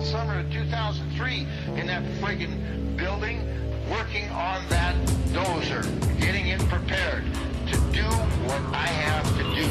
summer of 2003 in that friggin' building, working on that dozer, getting it prepared to do what I have to do.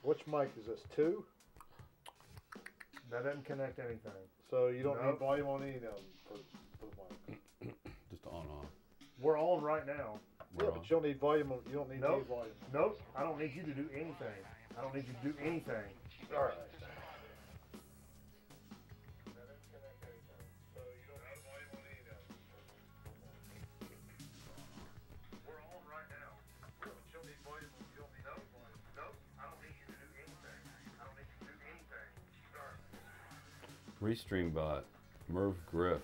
Which mic is this? 2? That doesn't connect anything. So you don't need volume on any of them for the mic. Just on off. We're on right now. Yeah, but you don't need volume. You don't need any volume. Nope. I don't need you to do anything. I don't need you to do anything. All right. Restream bot, Merv Griff.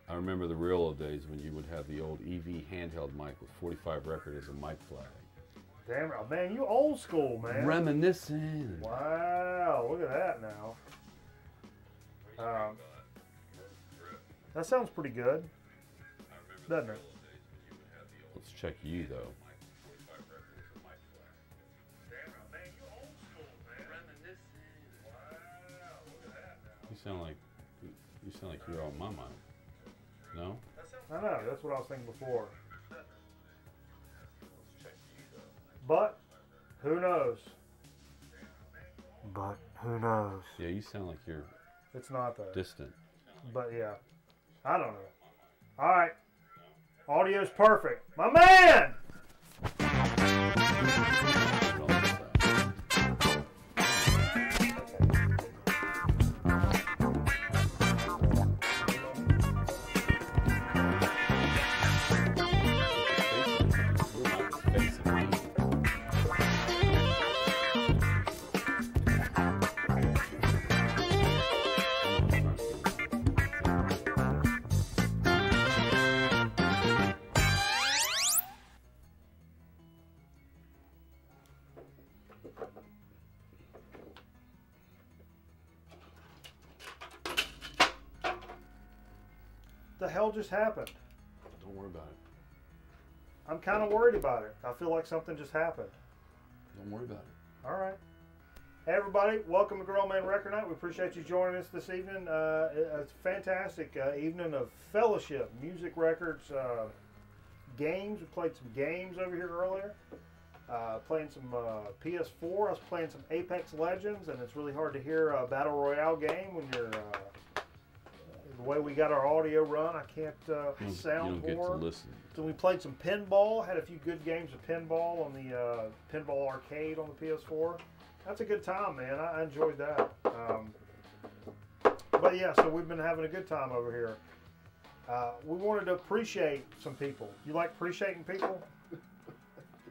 I remember the real old days when you would have the old EV handheld mic with 45 record as a mic flag. Damn it, man, you old school, man. Reminiscing. Wow, look at that now. That sounds pretty good, doesn't it? Let's check you though. You sound like you're on my mind. No? I know, that's what I was thinking before. But who knows? But who knows? Yeah, you sound like you're It's not though. distant. But yeah. I don't know. Alright. Audio's perfect. My man! The hell just happened? Don't worry about it. I'm kind of worried about it. I feel like something just happened. Don't worry about it. All right. Hey everybody, welcome to Grown Man Record Night. We appreciate you joining us this evening. It's a fantastic evening of fellowship, music records, games. We played some games over here earlier. Playing some PS4. I was playing some Apex Legends, and it's really hard to hear a Battle Royale game when you're the way we got our audio run. I can't sound you don't more. get to listen. So we played some pinball. Had a few good games of pinball on the Pinball Arcade on the PS4. That's a good time, man. I enjoyed that. But yeah, so we've been having a good time over here. We wanted to appreciate some people. You like appreciating people?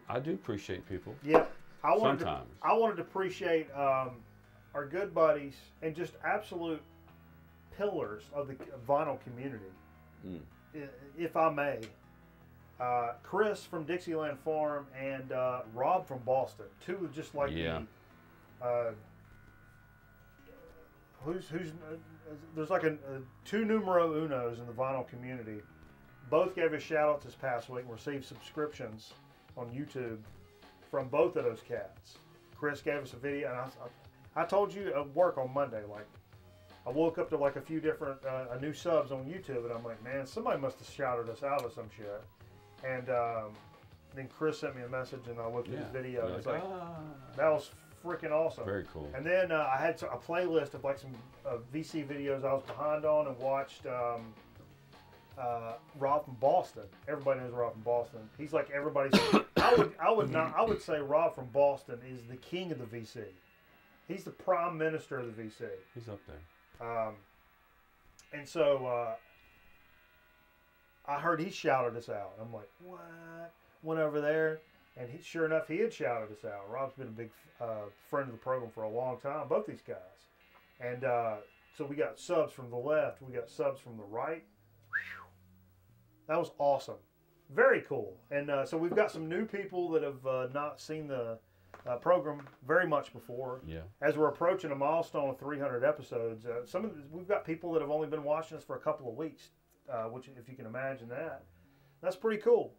I do appreciate people. Yeah. Sometimes. I wanted to appreciate our good buddies and just absolute pillars of the vinyl community, if I may. Chris from Dixieland Farm and Rob from Boston. Two of just like the there's like two numero unos in the vinyl community. Both gave us shout outs this past week and received subscriptions on YouTube from both of those cats. Chris gave us a video, and I told you at work on Monday, like I woke up to like a few different new subs on YouTube, and I'm like, man, somebody must have shouted us out or some shit. And then Chris sent me a message, and I looked at his video, and it's like, that was freaking awesome. Very cool. And then I had a playlist of like some VC videos I was behind on, and watched Rob from Boston. Everybody knows Rob from Boston. He's like everybody's. I would say Rob from Boston is the king of the VC. He's the prime minister of the VC. He's up there. And so I heard he shouted us out. I'm like, what? Went over there, and sure enough, he had shouted us out. Rob's been a big friend of the program for a long time, both these guys. And so we got subs from the left, we got subs from the right. That was awesome. Very cool. And so we've got some new people that have not seen the program very much before. Yeah. As we're approaching a milestone of 300 episodes, we've got people that have only been watching us for a couple of weeks, which, if you can imagine that, that's pretty cool.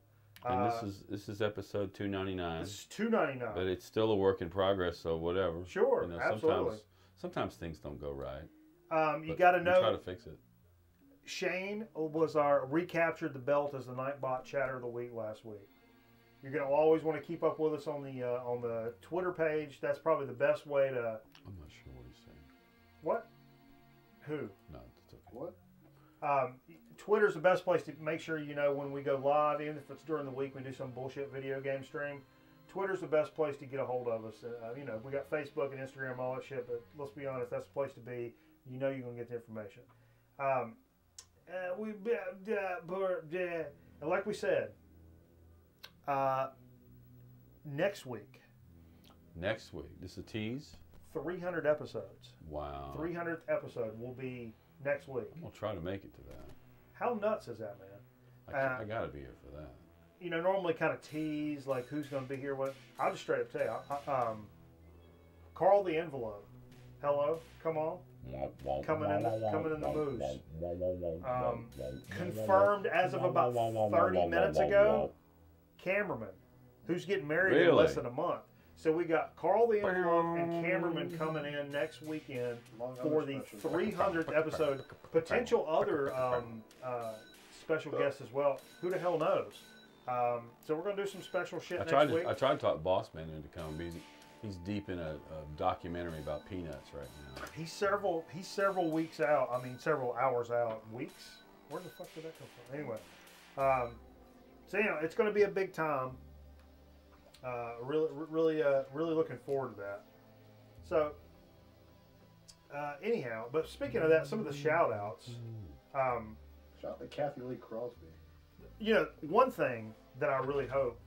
And this is episode 299. This is 299. But it's still a work in progress, so whatever. Sure, absolutely. Sometimes things don't go right. You got to know. Try to fix it. Shane was recaptured the belt as the Nightbot Chatter of the Week last week. You're going to always want to keep up with us on the Twitter page. That's probably the best way to. I'm not sure what he's saying. What? Who? No, it's okay. What? Twitter's the best place to make sure you know when we go live, even if it's during the week we do some bullshit video game stream. Twitter's the best place to get a hold of us. We got Facebook and Instagram, all that shit, but let's be honest, that's the place to be. You know you're going to get the information. And like we said, next week. Next week. This is a tease? 300 episodes. Wow. 300th episode will be next week. I'm going to try to make it to that. How nuts is that, man? I got to be here for that. Normally kind of tease, like who's going to be here. What? I'll just straight up tell you. Carl the Envelope. Hello? Come on. Coming in the moves. Confirmed as of about 30 minutes ago, cameraman, who's getting married in less than a month. So we got Carl the Envelope and cameraman coming in next weekend for the 300th episode. Potential other special guests as well. Who the hell knows? So we're going to do some special shit next week. I tried to talk Bossman into coming. He's deep in a documentary about peanuts right now. He's several weeks out. I mean, several hours out. Weeks? Where the fuck did that come from? Anyway, so it's going to be a big time. Really looking forward to that. So, anyhow, but speaking of that, some of the shout outs. Shout out to Kathy Lee Crosby. One thing that I really hope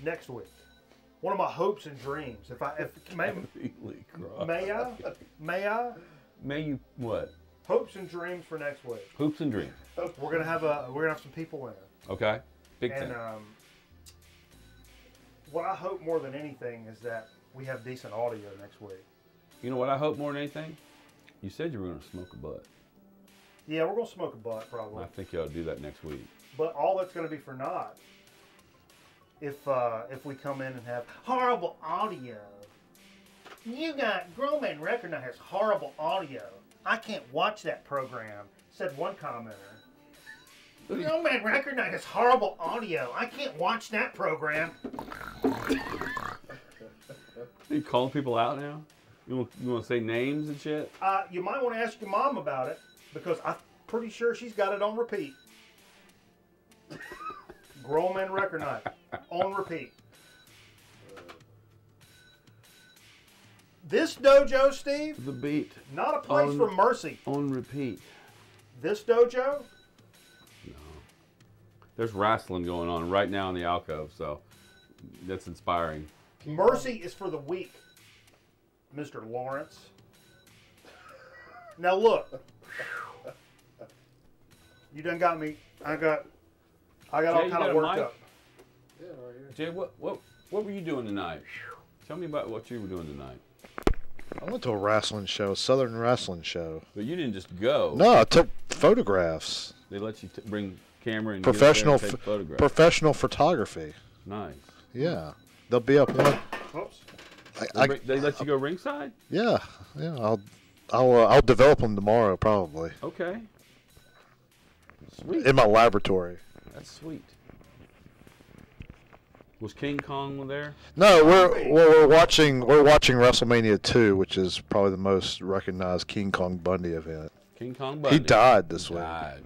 next week, one of my hopes and dreams, May you what? Hopes and dreams for next week. Hoops and dreams. We're gonna have some people in. Okay. Big thing. What I hope more than anything is that we have decent audio next week. You know what I hope more than anything? You said you were going to smoke a butt. Yeah, we're gonna smoke a butt probably. I think you ought to do that next week. But all that's gonna be for naught if we come in and have horrible audio. You got Grown Man Record now has horrible audio. I can't watch that program, said one commenter. Grown Man Record now has horrible audio. I can't watch that program. Are you calling people out now? You want to say names and shit? You might want to ask your mom about it because I'm pretty sure she's got it on repeat. Grown Man Record Night on repeat. This dojo, Steve, The beat. not a place for mercy. On repeat. This dojo, No. There's wrestling going on right now in the alcove, so that's inspiring. mercy is for the weak, Mr. Lawrence. Now look, you done got me. I got all Jay, kind of worked mic? up. Yeah, right here. Jay, what were you doing tonight? Tell me about what you were doing tonight. I went to a wrestling show, Southern wrestling show. But you didn't just go. No, I took photographs. They let you bring camera and Professional, get up there and take photographs. professional photography. Nice. Yeah, they'll be up one. Oops. They let you go ringside? Yeah. I'll develop them tomorrow probably Okay. Sweet. in my laboratory. That's sweet. Was King Kong there? No, we're watching WrestleMania 2, which is probably the most recognized King Kong Bundy event. King Kong Bundy. He died this week. Died.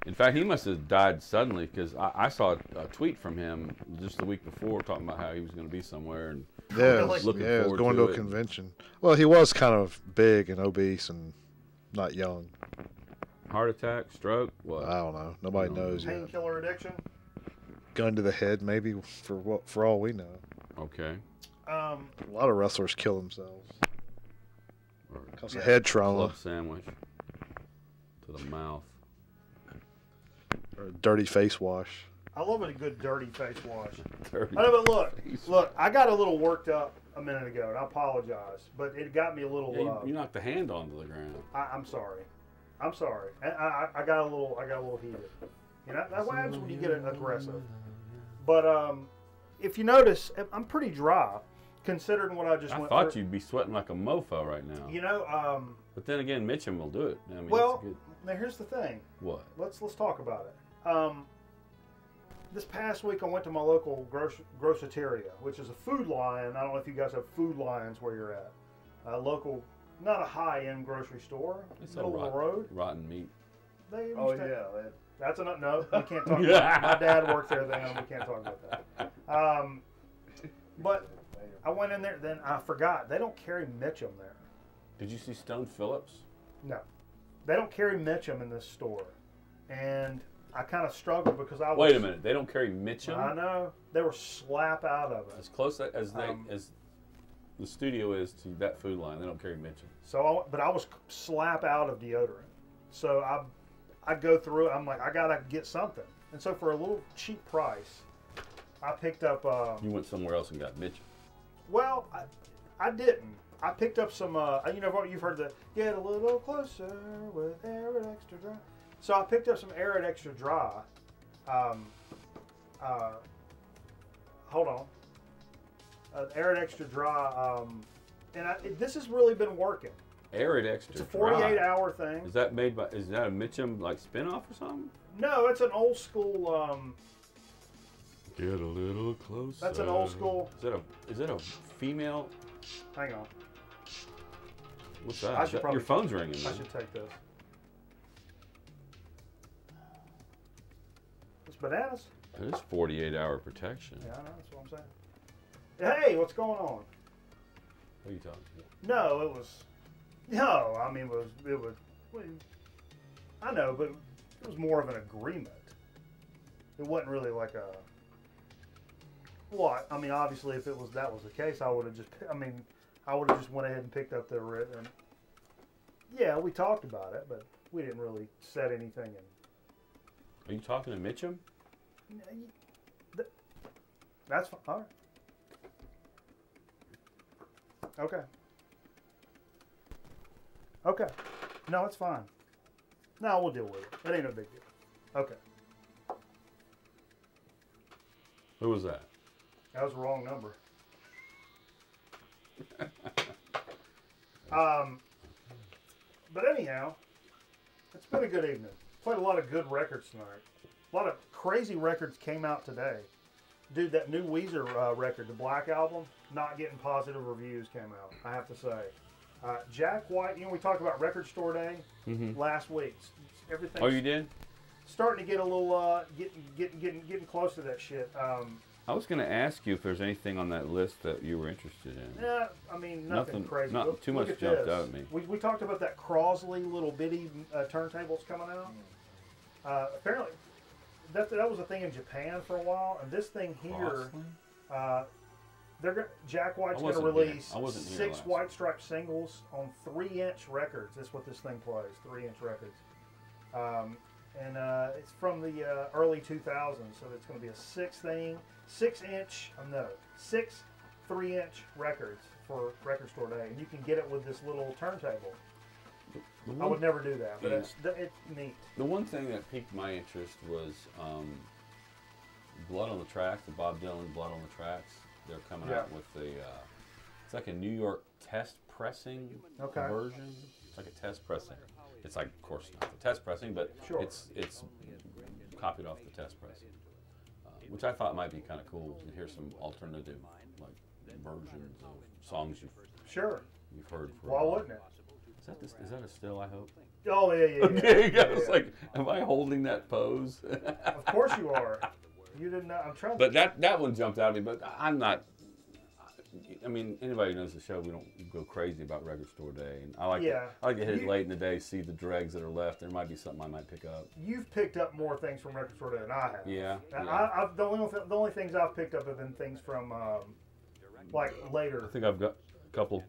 In fact, he must have died suddenly because I saw a tweet from him just the week before talking about how he was going to be somewhere and Yeah, Really? looking he was forward going to to a it. convention. Well, he was kind of big and obese and not young. Heart attack, stroke, what? I don't know. Nobody No. knows yet. Painkiller addiction. Gun to the head, maybe for all we know. Okay. A lot of wrestlers kill themselves Or because of head trauma club sandwich to the mouth. or dirty face wash. I love a good dirty face wash. Dirty I know, but face. look, I got a little worked up a minute ago, and I apologize, but it got me a little. Yeah, you knocked the hand onto the ground. I'm sorry. I'm sorry. I got a little heated. You know, that's what happens when you get aggressive. But if you notice, I'm pretty dry, considering what I just I went thought through. you'd be sweating like a mofo right now. You know, But then again, Mitchum will do it. I mean, well, it's good. now here's the thing. What? Let's talk about it. This past week, I went to my local groceteria, which is a food lion. I don't know if you guys have food lions where you're at. A local, not a high-end grocery store, It's middle all of the road. rotten meat. They Oh used to- yeah, That's enough. No, we can't talk about my dad worked there then. We can't talk about that. But I went in there, then I forgot. They don't carry Mitchum there. Did you see Stone Phillips? No. They don't carry Mitchum in this store. And I kind of struggled because I was... Wait a minute. They don't carry Mitchum? I know. They were slap out of it. As close as the studio is to that food line, they don't carry Mitchum. But I was slap out of deodorant. So I go through it. I'm like, I got to get something. And so for a little cheap price, I picked up... You went somewhere else and got Mitchum. Well, I didn't. I picked up some, you know what, you've heard the, get a little closer with Arid Extra Dry. So I picked up some Arid Extra Dry. Hold on. Arid Extra Dry, and this has really been working. Arid Extra It's a Dry. 48-hour thing. Is that made by? Is that a Mitchum like spinoff or something? No, it's an old school, Get a little closer. that's an old school, Is it a female? hang on, What's that? I Is should that- probably- your phone's ringing. I Man. should take this. It's bananas. It is 48-hour protection. Yeah, I know, that's what I'm saying. Hey, what's going on? What are you talking about? No, it was. No, I mean, it was. I know, but it was more of an agreement. It wasn't really like a. What? I mean, obviously, if that was the case, I would have just. I mean, I would have just went ahead and picked up the written. Yeah, we talked about it, but we didn't really set anything in. Are you talking to Mitchum? That's fine. All right. Okay. Okay. No, it's fine. No, we'll deal with it. It ain't no big deal. Okay. Who was that? That was the wrong number. But anyhow, it's been a good evening. Played a lot of good records tonight. A lot of crazy records came out today. Dude, that new Weezer record, the Black Album, not getting positive reviews came out, I have to say. Jack White, we talked about Record Store Day last week. Everything. Oh, you did? Starting to get a little, getting close to that shit. I was going to ask you if there's anything on that list that you were interested in. Yeah, I mean, nothing crazy. Not too much jumped out at me. We talked about that Crosley little bitty turntables coming out. Apparently, that was a thing in Japan for a while, and this thing here, Jack White's going to release 6 White Stripe singles on 3-inch records. That's what this thing plays, 3-inch records. And it's from the early 2000s, so it's going to be a 6 3-inch records for Record Store Day, and you can get it with this little turntable. I would never do that, but it's neat. The one thing that piqued my interest was Blood on the Tracks, the Bob Dylan Blood on the Tracks. They're coming out with it's like a New York test pressing version. It's like a test pressing. It's like, of course, not the test pressing, but it's copied off the test pressing, which I thought might be kind of cool to hear some alternative like versions of songs you've heard. Why wouldn't it? Is that a still? I hope. Oh yeah. Okay, I was like, am I holding that pose? Of course you are. You didn't know. I'm trying. But that one jumped out at me. But I'm not. I mean, anybody who knows the show, we don't go crazy about Record Store Day, and I like to hit it late in the day, see the dregs that are left. There might be something I might pick up. You've picked up more things from Record Store Day than I have. Yeah. The only things I've picked up have been things from like later. I think I've got a couple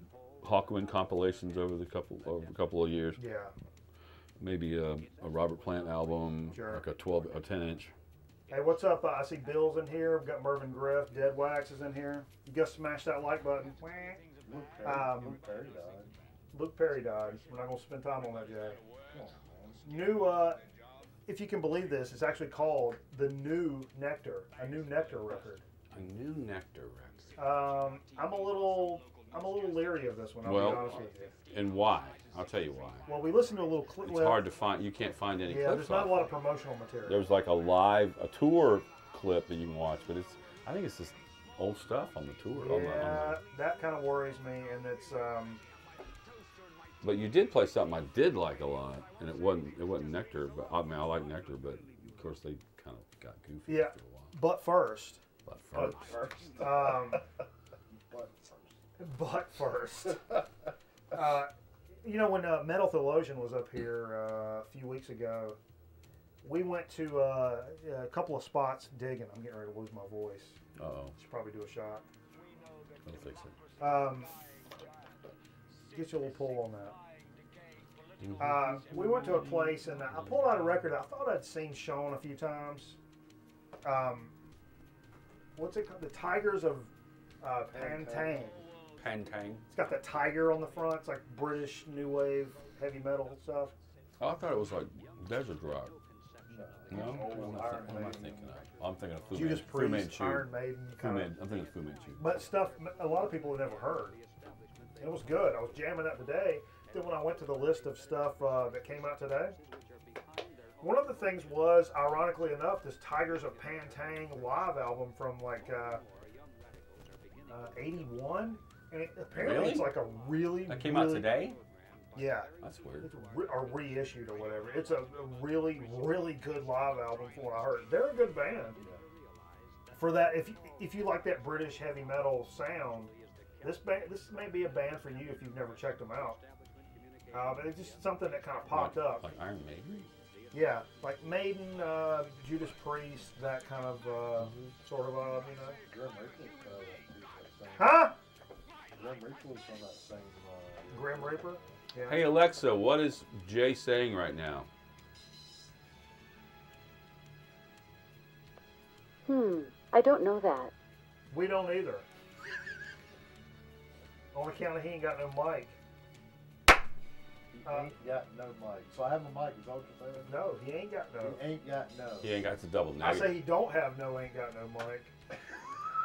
Hawkwind compilations over a couple of years. Yeah. Maybe a Robert Plant album, like a 10-inch. Hey, what's up? I see Bill's in here. We've got Mervyn Griff. Dead Wax is in here. You guys smash that like button. Luke Perry died. We're not going to spend time on that, Jay. New, if you can believe this, it's actually called The New Nectar. A New Nectar record. A New Nectar record. I'm a little leery of this one, I'll be honest with you. And why? I'll tell you why. Well, we listened to a little clip. It's hard to find. You can't find any clips. Yeah, there's not a lot of promotional material. There's like a tour clip that you can watch, but I think it's just old stuff on the tour. Yeah, that kind of worries me, and it's. But you did play something I did like a lot, and it wasn't Nectar, but I mean I like Nectar, but of course they kind of got goofy after a while. But first. When Metal Theologian was up here a few weeks ago, we went to a couple of spots digging. I'm getting ready to lose my voice. Should probably do a shot. I'll fix it. Get you a little pull on that. We went to a place and I pulled out a record I thought I'd seen shown a few times. What's it called? The Tigers of Pantang. Pantang. It's got that tiger on the front. It's like British new wave heavy metal stuff. Oh, I thought it was like Desert Rock. No? What am I thinking of? I'm thinking of Fu Judas Priest, Iron Maiden. I'm thinking of Fu Manchu. But stuff a lot of people have never heard. And it was good. I was jamming that today. Then when I went to the list of stuff that came out today, one of the things was, ironically enough, this Tigers of Pantang live album from like 81. And apparently it's like a That came out today? Yeah. That's weird. It's reissued or whatever. It's a really, really good live album from what I heard. They're a good band. For that, if you like that British heavy metal sound, this may be a band for you if you've never checked them out. But it's just something that kind of popped up. Like Iron Maiden? Yeah, like Maiden, Judas Priest, that kind of sort of Huh? Grim Reaper was on that same. Grim Reaper? Yeah. Hey Alexa, what is Jay saying right now? I don't know that. We don't either. On account of he ain't got no mic. ain't got no mic. So I have a mic, is that what you're saying? No, he ain't got no. He ain't got no. He ain't got the double I negative. say he don't have no, ain't got no mic.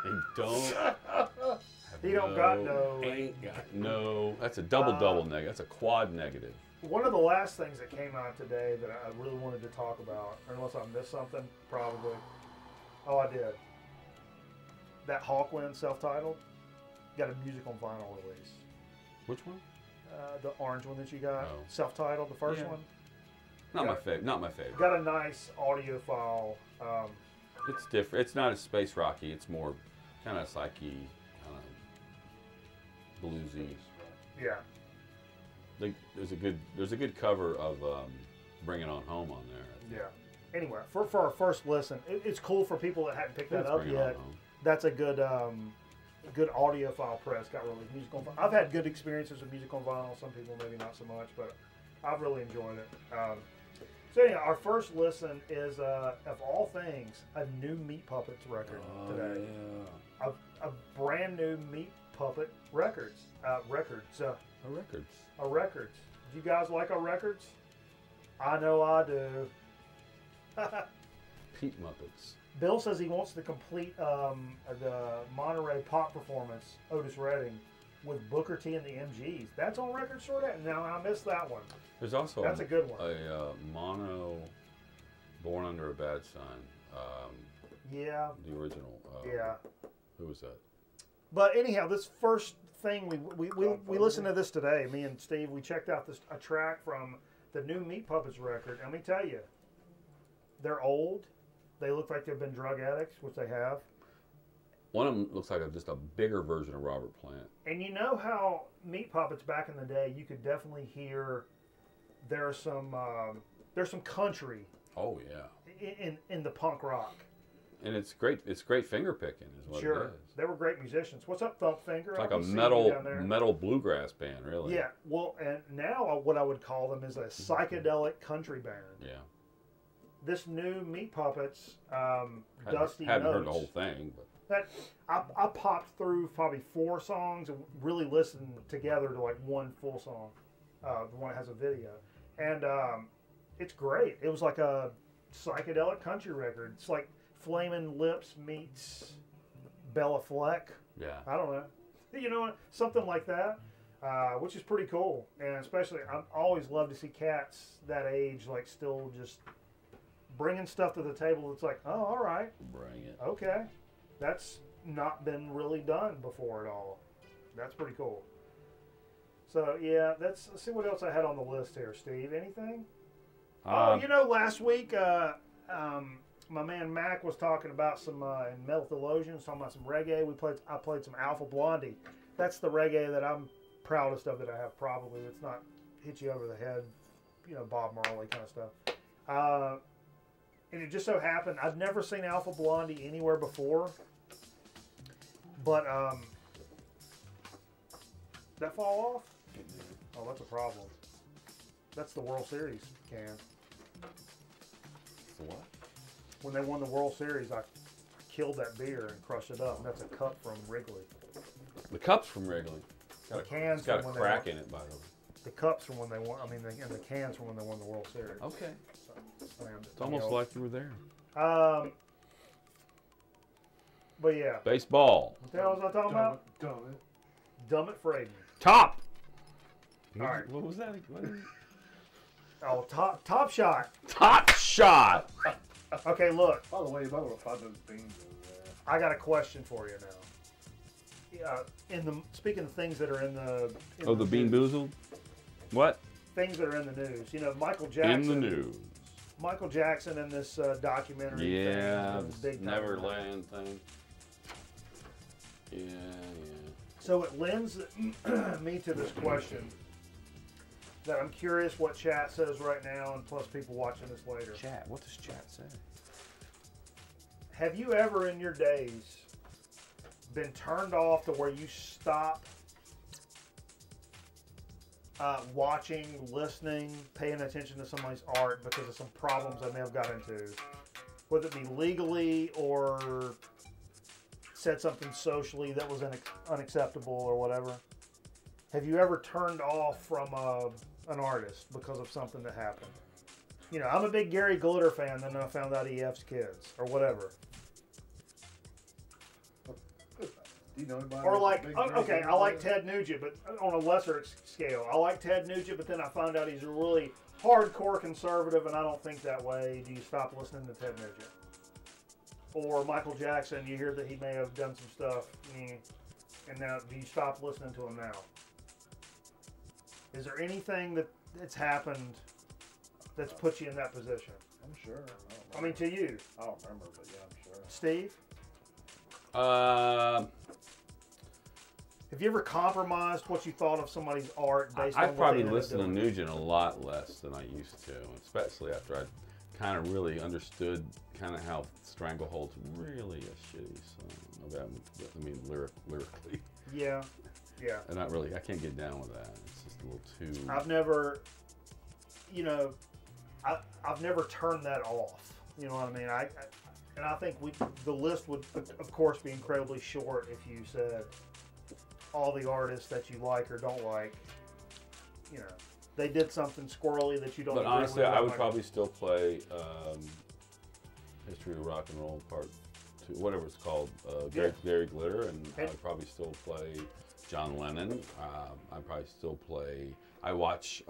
He don't. He don't got no. Ain't got no. That's a double negative. That's a quad negative. One of the last things that came out today that I really wanted to talk about, unless I missed something, probably. Oh, I did. That Hawkwind self-titled got a music on vinyl release. Which one? The orange one that you got, Oh. self-titled, the first Yeah. one. Not my favorite. Not my favorite. Got a nice audio file. It's different. It's not as space rocky. It's more kind of psyche, kind of bluesy. Yeah. There's a good cover of Bring It On Home on there. Yeah. Anyway, for our first listen, it's cool for people that hadn't picked that up Bring It On yet. Home. That's a good audiophile press. Got released music on vinyl. I've had good experiences with music on vinyl. Some people maybe not so much, but I've really enjoyed it. So anyhow, our first listen is, of all things, a new Meat Puppets record today. Yeah. A brand new Meat Puppet records. Records. Our records. Do you guys like our records? I know I do. Pete Muppets. Bill says he wants to complete the Monterey Pop performance, Otis Redding, with Booker T and the MGs. That's on Record Store Day. Now, I missed that one. There's also That's a good one. A mono, Born Under a Bad Sign. Yeah. The original. Yeah. Who was that? But anyhow, this first thing, we listened to this today. Me and Steve, we checked out a track from the new Meat Puppets record. And let me tell you, they're old. They look like they've been drug addicts, which they have. One of them looks like just a bigger version of Robert Plant. And you know how Meat Puppets back in the day, you could definitely hear there's some country. Oh yeah. In the punk rock. And it's great. It's great finger picking, is what it Sure, is. they were great musicians. What's up, Thump Finger? It's like I a can see you down there. metal bluegrass band, really. Yeah. Well, and now what I would call them is a psychedelic country band. Yeah. This new Meat Puppets, Dusty Hadn't Notes. heard the whole thing, but That I popped through probably 4 songs and really listened together to like one full song, the one that has a video, and it's great. It was like a psychedelic country record. It's like Flamin' Lips meets Bella Fleck. yeah. I don't know, you know, something like that, which is pretty cool. And especially, I always love to see cats that age like still just bringing stuff to the table. That's like, oh, all right. Bring it. Okay, that's not been really done before at all. That's pretty cool. So yeah, let's see what else I had on the list here, Steve. Anything? You know, last week my man Mac was talking about some in Metal Theologians, talking about some reggae. I played some Alpha Blondie. That's the reggae that I'm proudest of that I have. Probably it's not hit you over the head, you know, Bob Marley kind of stuff. And it just so happened, I've never seen Alpha Blondie anywhere before. But, that fall off? Oh, that's a problem. That's the World Series can. The what? When they won the World Series, I killed that beer and crushed it up. And that's a cup from Wrigley. The cup's from Wrigley. The cans It's got a from when crack they in it, by the way. The cups from when they won, and the cans from when they won the World Series. Okay. So, slammed it. It's almost like you were there. But yeah. Baseball. What the hell was I talking about? Dumb it, Fraden. Top. All right. What was that? What is it? Oh, top shot. Top shot. Okay, look. By the way, you might want to find those beans over there. I got a question for you now. Speaking of things that are in the The Bean news, Boozled? What? things that are in the news. You know, Michael Jackson. In the news. Michael Jackson in this documentary. Yeah, thing, the big time. Neverland thing. Yeah. So it lends me to this question that I'm curious what chat says right now, and plus people watching this later. Chat. What does chat say? Have you ever in your days been turned off to where you stop watching, listening, paying attention to somebody's art because of some problems they may have got into? Whether it be legally or said something socially that was unacceptable or whatever. Have you ever turned off from an artist because of something that happened. You know, I'm a big Gary Glitter fan, then I found out he F's kids, or whatever. Do you know anybody? Or like, okay, I like Ted Nugent, but on a lesser scale. I like Ted Nugent, but then I found out he's a really hardcore conservative, and I don't think that way. Do you stop listening to Ted Nugent? Or Michael Jackson, you hear that he may have done some stuff, and now do you stop listening to him now? Is there anything that's happened that's put you in that position? I'm sure. I mean, to you. I don't remember, but yeah, I'm sure. Steve? Uh, Have you ever compromised what you thought of somebody's art based on I what probably they ended up listened to doing? Nugent a lot less than I used to, especially after I kind of really understood kind of how Stranglehold's really a shitty song. I mean, lyrically. Yeah, yeah. And I can't get down with that. It's just a little too. I've never, you know, I've never turned that off. You know what I mean? And I think the list would, of course, be incredibly short if you said all the artists that you like or don't like. You know, they did something squirrely that you don't. But agree honestly, with, I would like, probably still play History of Rock and Roll Part 2, whatever it's called, Gary Glitter, and I would probably still play John Lennon. I'd probably still play. I watch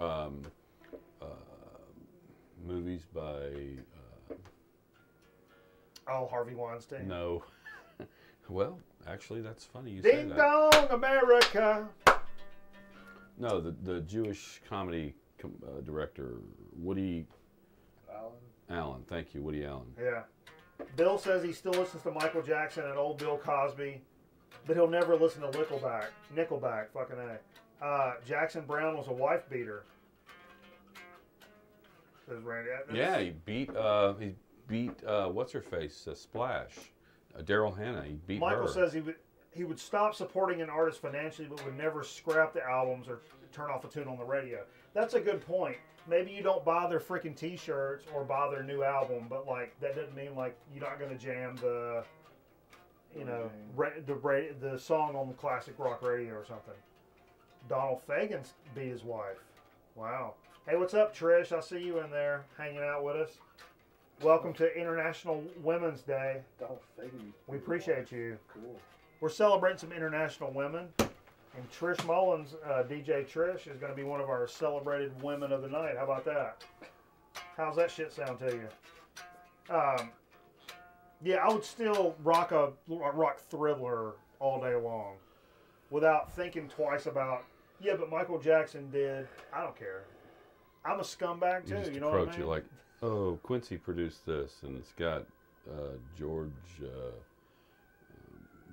movies by. Harvey Weinstein. No. Well, actually, that's funny you say Ding that. dong, America. No, the Jewish comedy director, Woody Allen. Thank you, Woody Allen. Yeah. Bill says he still listens to Michael Jackson and old Bill Cosby, but he'll never listen to Nickelback, fucking A. Jackson Brown was a wife beater. Says Randy. Yeah, he beat what's her face, Splash, Daryl Hannah. He beat Michael her. says he would stop supporting an artist financially, but would never scrap the albums or turn off a tune on the radio. That's a good point. Maybe you don't buy their freaking T-shirts or buy their new album, but like that doesn't mean like you're not going to jam the, you know, the song on the classic rock radio or something. Donald Fagen beat his wife. Wow. Hey, what's up, Trish? I see you in there hanging out with us. Welcome to International Women's Day. Donald Fagen. We appreciate you. Cool. We're celebrating some international women. And Trish Mullins, DJ Trish, is going to be one of our celebrated women of the night. How about that? How's that shit sound to you? Yeah, I would still rock a rock Thriller all day long without thinking twice about, yeah, but Michael Jackson did. I don't care. I'm a scumbag too, just you know what I approach mean? it like, oh, Quincy produced this, and it's got George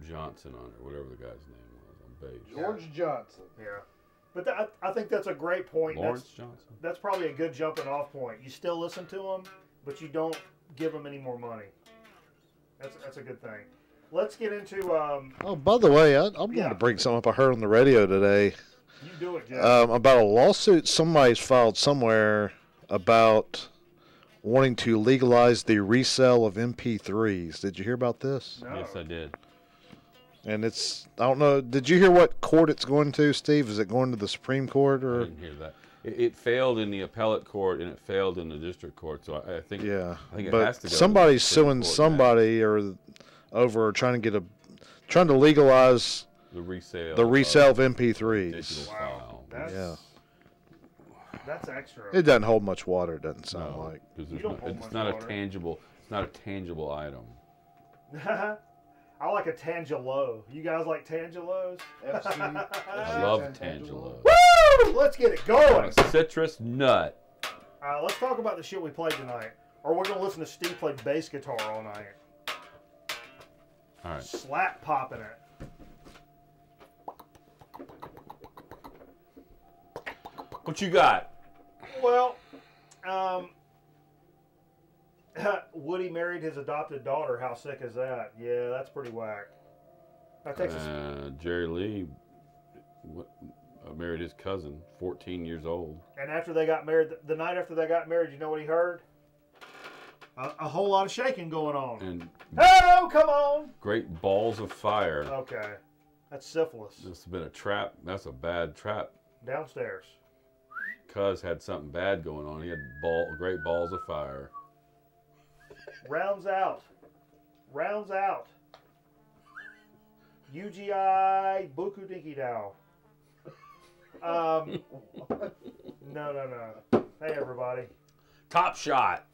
Johnson on it, whatever the guy's name was on bass. George Johnson. Yeah. But I think that's a great point. Lawrence Johnson. That's probably a good jumping off point. You still listen to them, but you don't give them any more money. That's a good thing. Let's get into. Oh, by the way, I'm going to bring something up I heard on the radio today. You do it, Jeff. About a lawsuit somebody's filed somewhere about wanting to legalize the resale of MP3s. Did you hear about this? No. Yes, I did. And it's, I don't know, did you hear what court it's going to, Steve? Is it going to the Supreme Court or? I didn't hear that. It failed in the appellate court and it failed in the district court. So I think it has to go. Somebody's to the Supreme suing Court somebody or over trying to legalize the resale of MP3s. digital Wow. file. That's extra. It doesn't hold much water. It doesn't sound like. Because You don't hold it's much not water. a tangible. It's not a tangible item. I like a Tangelo. You guys like Tangelos? I love Tangelo. Woo! Let's get it going. A citrus nut. Let's talk about the shit we played tonight. Or we're going to listen to Steve play bass guitar all night. All right. Slap popping it. What you got? Well, Woody married his adopted daughter. How sick is that? Yeah, that's pretty whack. That takes us. Jerry Lee married his cousin, 14 years old. And after they got married, the night after they got married, you know what he heard? A whole lot of shaking going on. And Oh, come on! great balls of fire. Okay, that's syphilis. This has been a trap. That's a bad trap. Downstairs. cuz had something bad going on. He had great balls of fire. Rounds out. Rounds out. UGI Buku Dinky Dow. No. Hey, everybody. Top shot.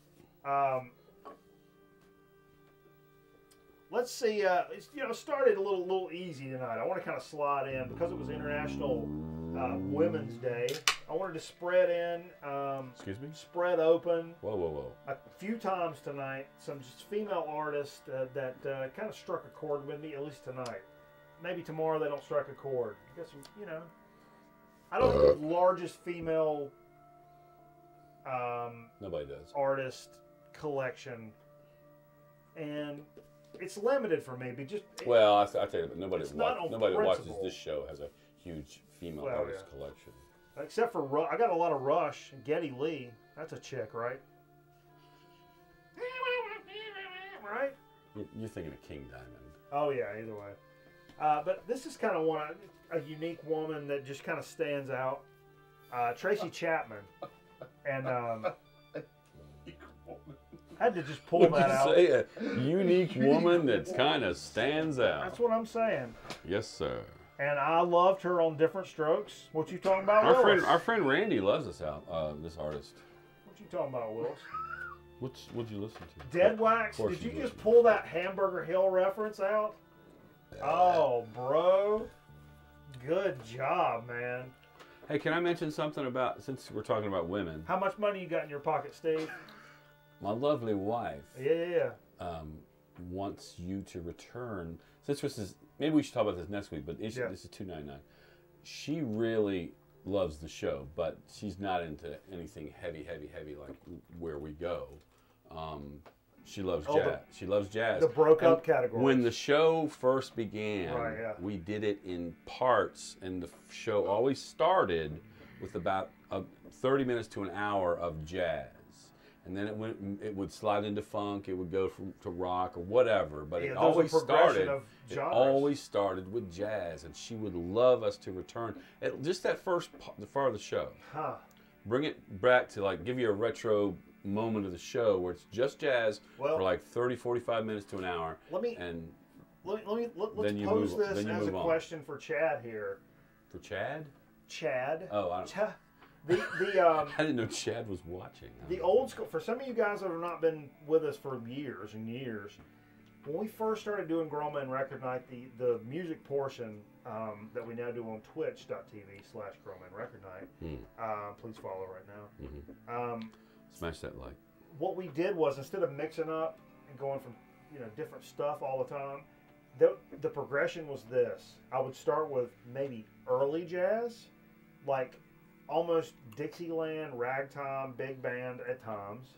Let's see. It's, started a little easy tonight. I want to kind of slide in because it was International Women's Day. I wanted to spread in. Excuse me. Spread open. Whoa. A few times tonight, some just female artists that kind of struck a chord with me. At least tonight. Maybe tomorrow they don't strike a chord. I guess I don't know the largest female. Nobody does. Artist collection, and it's limited for me. But Well, I tell you, nobody that watches this show has a huge female artist collection. Except for I got a lot of Rush. Geddy Lee, that's a chick, right? Right? You're thinking of King Diamond. Oh yeah, either way. But this is kind of a unique woman that just kind of stands out. Tracy Chapman, and I had to just pull that out. Say a unique woman that kind of stands out. That's what I'm saying. Yes, sir. And I loved her on Different Strokes. What you talking about, Our Willis? friend Randy loves this artist. What you talking about, Willis? What'd you listen to? Dead Wax? Did you just pull that Hamburger Hill reference out? Oh, bro. Good job, man. Hey, can I mention something about, since we're talking about women? How much money you got in your pocket, Steve? My lovely wife Yeah. wants you to return, since this is, maybe we should talk about this next week, but this is $2.99. She really loves the show, but she's not into anything heavy like Where We Go. She loves jazz. She loves jazz. The broke up category. When the show first began, we did it in parts, and the show always started with about 30 minutes to an hour of jazz. And then it would slide into funk, it would go to rock or whatever, but it always started with jazz, and she would love us to return. Just that first part of the show. Huh. Bring it back to give you a retro moment of the show where it's just jazz for 30, 45 minutes to an hour. Let's pose this as a question for Chad here. For Chad? Chad. Oh, I don't I didn't know Chad was watching. The old school, for some of you guys that have not been with us for years and years, when we first started doing Grown Men Record Night, the music portion that we now do on twitch.tv/Grown Men Record Night, please follow right now. Smash that like. What we did was, instead of mixing up and going from different stuff all the time, the progression was this. I would start with maybe early jazz, like almost Dixieland, ragtime, big band at times.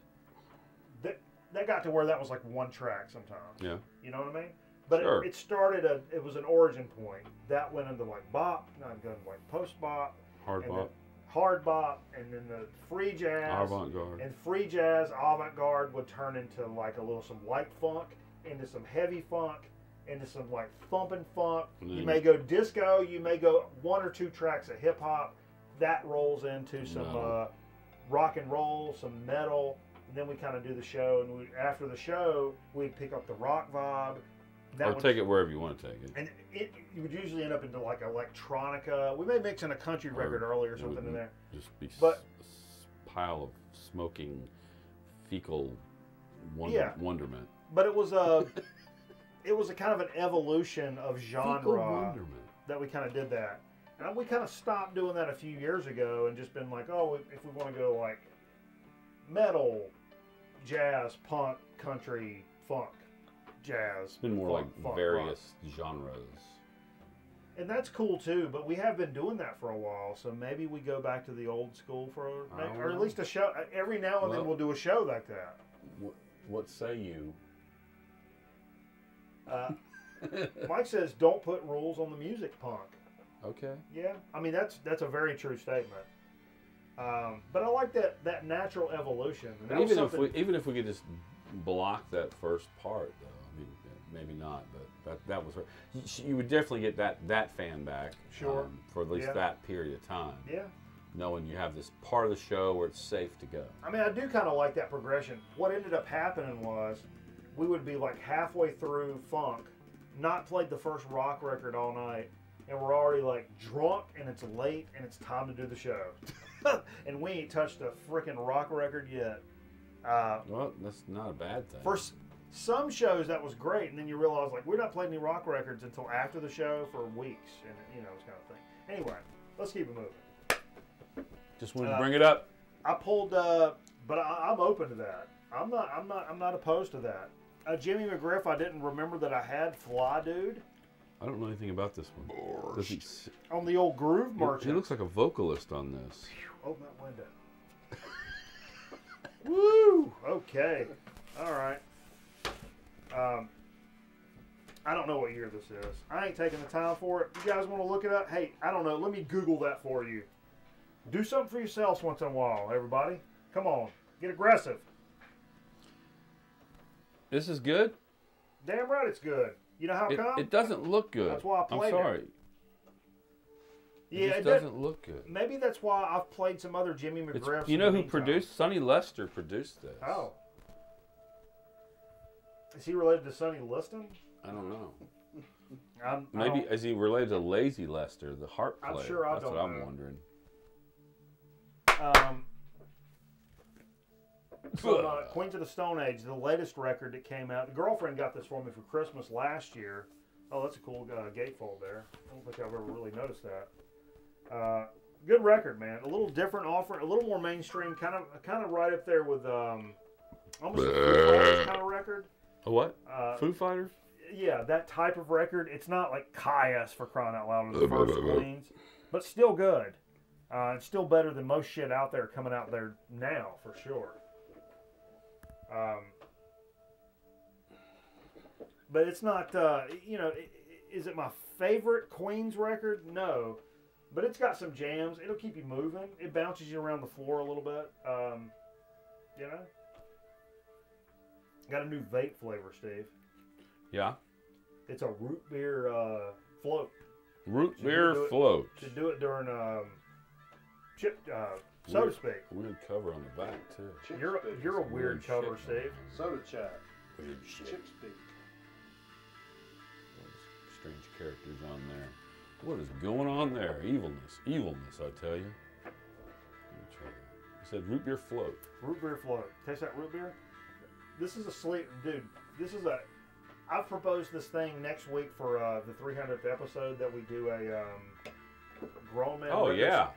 That got to where that was like one track sometimes. Yeah. You know what I mean? But sure. it started, it was an origin point. That went into like bop, now it went like post bop. Hard bop, and then the free jazz. Avant-garde. And free jazz, avant-garde would turn into like some light funk, into some heavy funk, into some like thumping funk. You may go disco, you may go one or two tracks of hip hop. That rolls into some rock and roll, some metal, and then we kind of do the show. And after the show, we'd pick up the rock vibe. Or take it wherever you want to take it. And it would usually end up into like electronica. We may mix in a country record early or something in there. Just be a pile of smoking fecal wonderment. But it was a kind of an evolution of genre that we kind of did that. And we kind of stopped doing that a few years ago and just been like, oh, if we want to go like metal, jazz, punk, country, funk, jazz. It's been more funk, like various genres. And that's cool too, but we have been doing that for a while, so maybe we go back to the old school or at least a show. Every now and then we'll do a show like that. What say you? Mike says, don't put rules on the music, punk. Okay. Yeah, I mean that's a very true statement. But I like that natural evolution. And even if we could just block that first part, though, I mean, maybe not, but that was you would definitely get that fan back. Sure. For at least that period of time. Yeah. knowing you have this part of the show where it's safe to go. I mean, I do kind of like that progression. What ended up happening was we would be like halfway through funk, not played the first rock record all night, and we're already like drunk and it's late and it's time to do the show. And we ain't touched a freaking rock record yet. Well, that's not a bad thing. For some shows that was great, and then you realize like we're not playing any rock records until after the show for weeks, and you know, this kind of thing. Anyway, let's keep it moving. Just wanted to bring it up. I pulled, but I'm open to that. I'm not opposed to that. Jimmy McGriff, I didn't remember that I had Fly Dude. I don't know anything about this one. Does he, on the old Groove Merchant. He looks like a vocalist on this. Open that window. Woo! Okay. All right. I don't know what year this is. I ain't taking the time for it. You guys want to look it up? Hey, I don't know. Let me Google that for you. Do something for yourselves once in a while, everybody. Come on. Get aggressive. This is good? Damn right it's good. You know how it comes? It doesn't look good. That's why I played it. I'm sorry. Yeah, it doesn't look good. Maybe that's why I've played some other Jimmy McGriffs. You know who produced? Sonny Lester produced this. Oh. Is he related to Sonny Liston? I don't know. Maybe is he related to Lazy Lester, the harp player? I'm sure That's what I'm wondering. Queens of the Stone Age, the latest record that came out. The girlfriend got this for me for Christmas last year. Oh, that's a cool gatefold there. I don't think I've ever really noticed that. Good record, man. A little different offering, a little more mainstream, kind of right up there with almost a Foo Fighters kind of record. A what? Foo Fighters? Yeah, that type of record. It's not like Caius for crying out loud, or the first Queens, but still good. It's still better than most shit out there coming out there now, for sure. But it's not, you know, is it my favorite Queens record? No. But it's got some jams. It'll keep you moving. It bounces you around the floor a little bit. You know? Got a new vape flavor, Steve. Yeah? It's a root beer float. Root beer float. To do it during so to speak. Weird cover on the back, too. You're a weird cover, Steve. Soda chat. Weird shit. Chip speak. Strange characters on there. What is going on there? Evilness. Evilness, I tell you. Let me try that. It said root beer float. Root beer float. Taste that root beer? This is a sleep. Dude, this is a... I've proposed this thing next week for the 300th episode that we do a Grown Man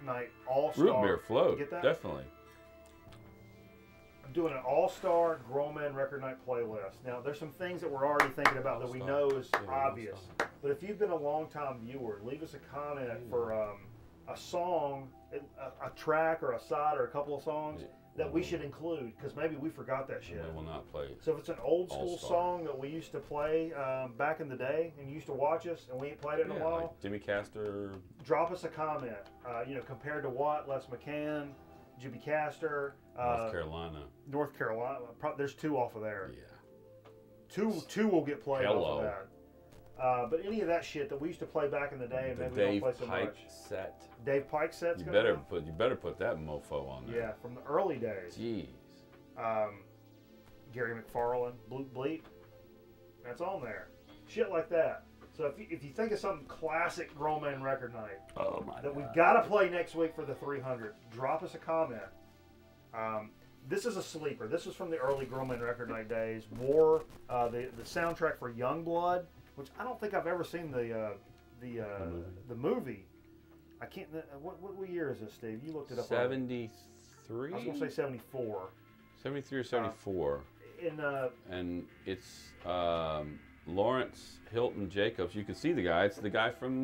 Night All-Star. Root beer float. Get that? Definitely. I'm doing an all-star Grown Man Record Night playlist. Now, there's some things that we're already thinking about that we know is obvious. But if you've been a long-time viewer, leave us a comment for a song, a track or a side or a couple of songs that we should include, because maybe we forgot that shit. We will not play it. So if it's an old-school song that we used to play back in the day, and you used to watch us, and we ain't played it in a while, like Jimmy Castor. Drop us a comment. You know, compared to what? Les McCann, Jimmy Castor, North Carolina. There's two off of there. Yeah. Two will get played off of that. But any of that shit that we used to play back in the day, and maybe we don't play so much. Set. Dave Pike set's You better put that mofo on there. Yeah, from the early days. Jeez. Gary McFarlane, Blue Bleep. That's on there. Shit like that. So if you think of something classic Grown Man Record Night that we gotta play next week for the 300, drop us a comment. This is a sleeper. This was from the early Grown Man Record Night days. War, the soundtrack for Youngblood, which I don't think I've ever seen the movie. I can't. What year is this, Steve? You looked it up. 73. I was gonna say 74. 73 or 74. And it's Lawrence Hilton Jacobs. You can see the guy. It's the guy from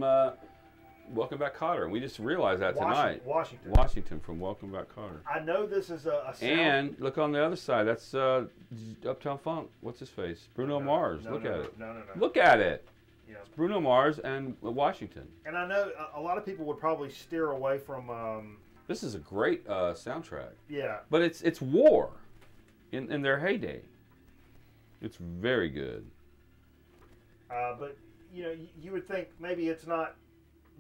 Welcome Back, Kotter. And we just realized that tonight. Washington from Welcome Back, Kotter. I know this is a sound. And look on the other side. That's Uptown Funk. What's his face? Bruno Mars. Look at it. No. Look at it. Yeah. It's Bruno Mars and Washington. And I know a lot of people would probably steer away from. This is a great soundtrack. Yeah. But it's war in their heyday. It's very good. But you know, you would think maybe it's not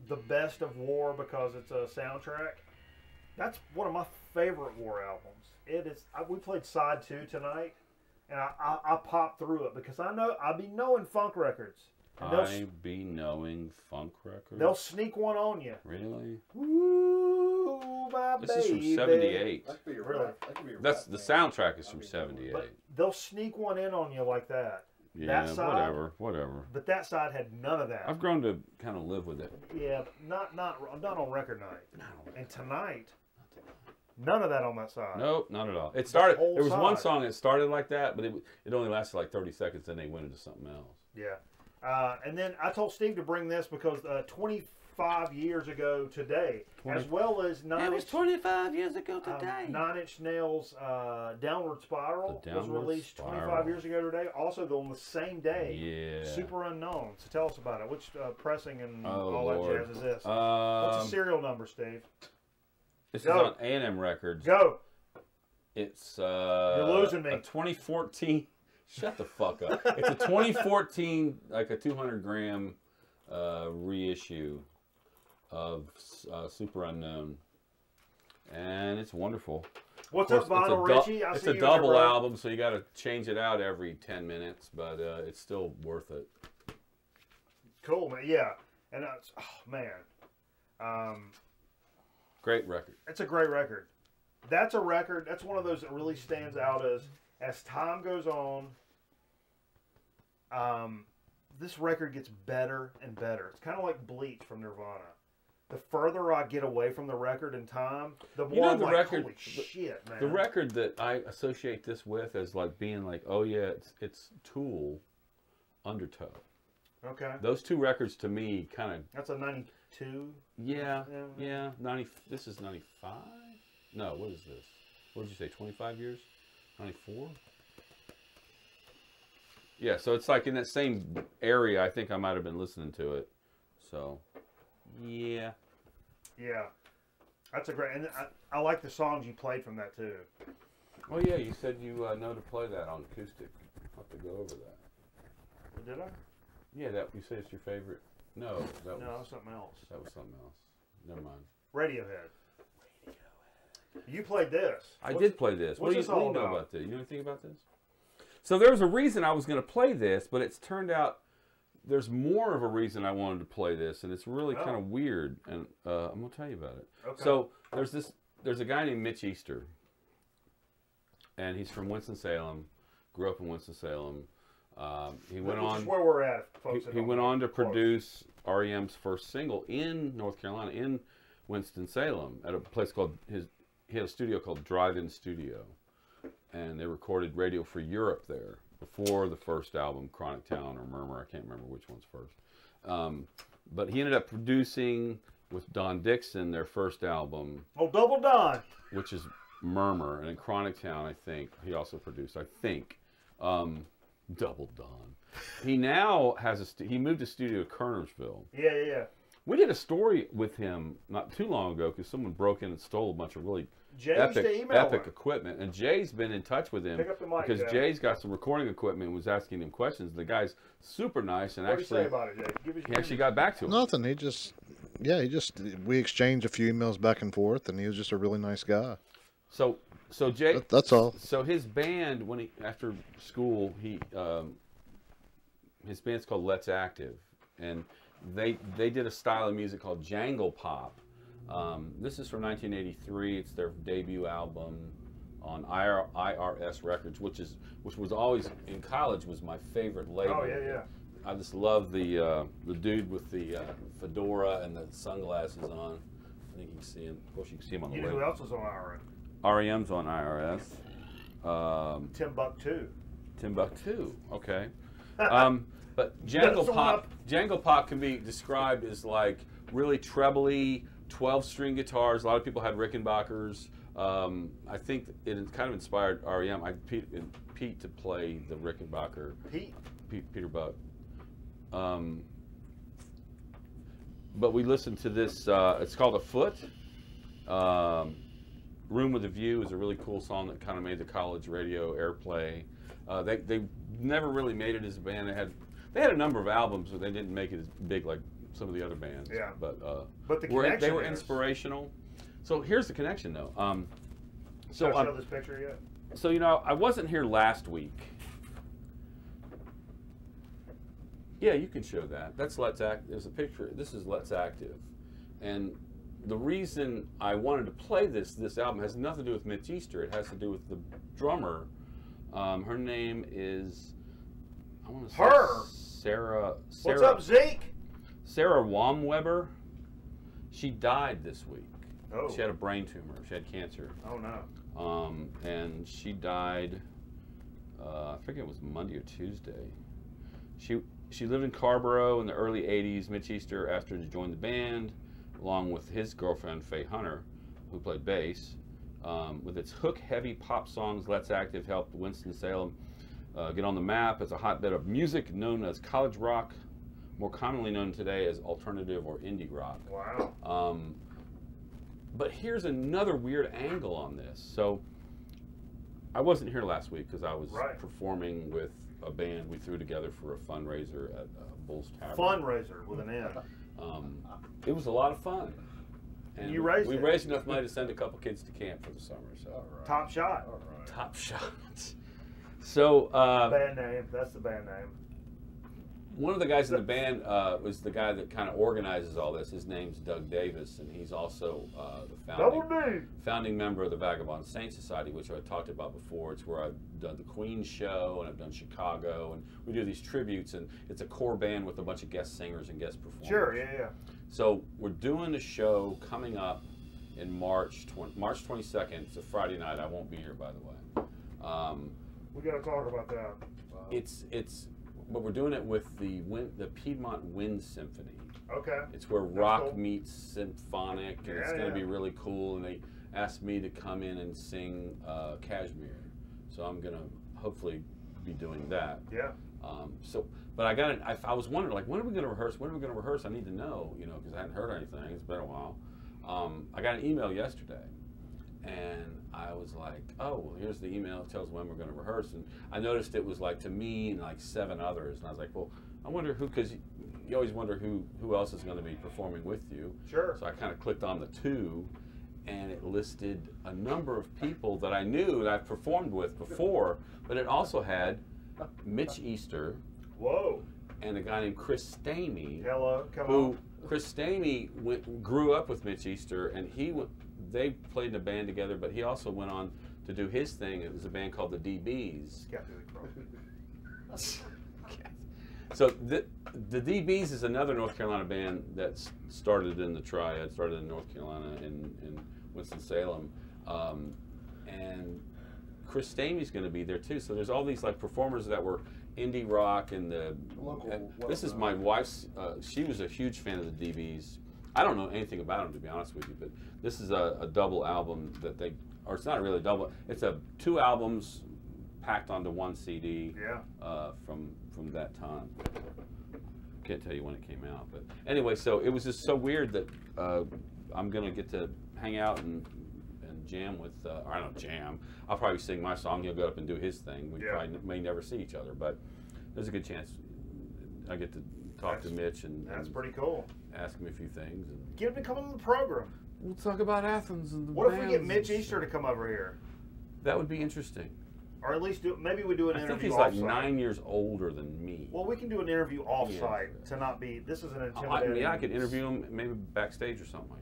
the best of war because it's a soundtrack. That's one of my favorite War albums. It is. We played side 2 tonight, and I popped through it because I be knowing funk records. I be knowing funk records. They'll sneak one on you. Really? Ooh, my This baby. is from '78. That could be a Really? rap. That could be a That's rap the band. soundtrack is from '78. But they'll sneak one in on you like that. Yeah, that side, whatever. But that side had none of that. I've grown to kind of live with it. Yeah, not on record night. And tonight, none of that on that side. Nope, not at all. It started. whole There was one side. song that started like that, but it only lasted like 30 seconds. Then they went into something else. Yeah. And then I told Steve to bring this because 25 years ago today, as well as 25 years ago today. 9 Inch Nails' Downward Spiral The was Downward released 25 Spiral. years ago today. Also on the same day. Yeah. Super Unknown. So tell us about it. Which pressing and Oh, all Lord. that jazz is this? What's the Um, serial number, Steve? this is Go. on A&M Records. Go. It's You're losing me. a 2014. Shut the fuck up. It's a 2014, like a 200 gram reissue of Super Unknown, and it's wonderful. What's Of up, course, Vinyl Richie? I It's see a you double here, bro. album, so you got to change it out every 10 minutes, but it's still worth it. Cool, man. Yeah. And man. Great record. It's a great record. That's a record. That's one of those that really stands out as time goes on. This record gets better and better. It's kind of like Bleach from Nirvana. The further I get away from the record in time, the more I'm the like, record, holy shit, man. The record that I associate this with as like being like, oh yeah, it's Tool, Undertow. Okay. Those two records to me kind of. That's a 92. Yeah, 90. This is 95. No, what is this? What did you say? 25 years? 94. Yeah, so it's like in that same area. I think I might have been listening to it. So, yeah. Yeah. That's a great, and I like the songs you played from that too. Oh yeah, you said you know to play that on acoustic. I'll have to go over that. Did I? Yeah, that you say it's your favorite. No, that No, was something else. something else. Never mind. Radiohead. You played this. I did play this. What do what's you this all know about? about this? You know anything about this? So there was a reason I was going to play this, but it's turned out there's more of a reason I wanted to play this, and it's really kind of weird. And I'm going to tell you about it. Okay. So there's a guy named Mitch Easter, and he's from Winston-Salem. Grew up in Winston-Salem. He went Which on. is where we're at, folks. He went on to produce REM's first single in North Carolina, in Winston-Salem, at a place called he had a studio called Drive-In Studio, and they recorded Radio for Europe there before the first album, Chronic Town or Murmur. I can't remember which one's first. But he ended up producing with Don Dixon their first album, Oh, Double Don. which is Murmur, and in Chronic Town, I think he also produced. I think Double Don. He now has he moved to studio to Kernersville. Yeah. We did a story with him not too long ago because someone broke in and stole a bunch of really Jay used to email epic him. equipment, and Jay's been in touch with him Pick up the mic, because Jay. Jay's got some recording equipment and was asking him questions. The guy's super nice, and What do you say actually about it, Jay? Give us he actually got back to him. Nothing. We exchanged a few emails back and forth, and he was just a really nice guy. So Jay, That's all. So his band, when he after school, his band's called Let's Active, and they did a style of music called jangle pop. This is from 1983. It's their debut album on IRS Records, which was always in college was my favorite label. Oh yeah. I just love the dude with the fedora and the sunglasses on. I think you can see him. Of course, you can see him on the You know label. who else was on IRS? REM's on IRS. Timbuktu. Okay. But jangle pop can be described as like really trebly 12-string guitars. A lot of people had Rickenbackers. I think it kind of inspired REM. I Pete to play the Rickenbacker. Peter Buck. But we listened to this. It's called A Foot. Room with a View is a really cool song that kind of made the college radio airplay. They never really made it as a band. They had a number of albums, but they didn't make it as big like some of the other bands. Yeah. But the they were connection is- inspirational. So here's the connection, though. So show this picture yet? So I wasn't here last week. Yeah, you can show that. That's Let's Act. There's a picture. This is Let's Active, and the reason I wanted to play this album has nothing to do with Mitch Easter. It has to do with the drummer. Her name is, I want to say Sarah. What's up, Zeke? Sarah Wamweber. She died this week. Oh. She had a brain tumor. She had cancer. Oh no. And she died. I forget it was Monday or Tuesday. She lived in Carborough in the early '80s. Mitch Easter asked her to join the band, along with his girlfriend Faye Hunter, who played bass. With its hook-heavy pop songs, Let's Active helped Winston-Salem get on the map as a hotbed of music known as college rock, more commonly known today as alternative or indie rock. Wow. But here's another weird angle on this. So I wasn't here last week because I was performing with a band we threw together for a fundraiser at Bull's Tavern. Fundraiser with an N. It was a lot of fun. And you raised we raised enough money to send a couple kids to camp for the summer. So Top shot. Top shot. So band name. That's the band name. One of the guys in the band was the guy that kind of organizes all this. His name's Doug Davis, and he's also the founding member of the Vagabond Saint Society, which I talked about before. It's where I've done the Queen show, and I've done Chicago, and we do these tributes, and it's a core band with a bunch of guest singers and guest performers. Sure, yeah. So we're doing a show coming up in March 22nd. It's a Friday night. I won't be here, by the way. We got to talk about that. But we're doing it with the Piedmont Wind Symphony. Okay. It's where rock meets symphonic, and it's going to be really cool. And they asked me to come in and sing Kashmir, so I'm going to hopefully be doing that. Yeah. But I was wondering, like, when are we going to rehearse? When are we going to rehearse? I need to know, because I hadn't heard anything. It's been a while. I got an email yesterday, and I was like, oh, well, here's the email. It tells when we're going to rehearse. And I noticed it was like to me and like 7 others. And I was like, well, I wonder who, because you always wonder who else is going to be performing with you. Sure. So I kind of clicked on the 2, and it listed a number of people that I knew that I've performed with before, but it also had Mitch Easter. Whoa. And a guy named Chris Stamey. Hello, come on. Chris Stamey grew up with Mitch Easter, and they played in a band together, but he also went on to do his thing. It was a band called the DBs. So the DBs is another North Carolina band that started in the Triad, started in North Carolina in Winston-Salem. And Chris Stamey's going to be there too. So there's all these like performers that were indie rock and this is my wife's, she was a huge fan of the DBs. I don't know anything about them, to be honest with you, but this is a double album that or it's not really double, it's 2 albums packed onto 1 CD from that time. Can't tell you when it came out, but anyway, so it was just so weird that I'm going to get to hang out and jam with, or I don't jam, I'll probably sing my song, he'll go up and do his thing. We probably may never see each other, but there's a good chance I get to talk to Mitch and that's pretty cool. Ask him a few things. And get him to come on the program. We'll talk about Athens and the What if we get Mitch Easter to come over here? That would be interesting. Or at least maybe we do an interview. I think he's like 9 years older than me. Well, we can do an interview off-site to not be. This is an intimidating. I could interview him maybe backstage or something.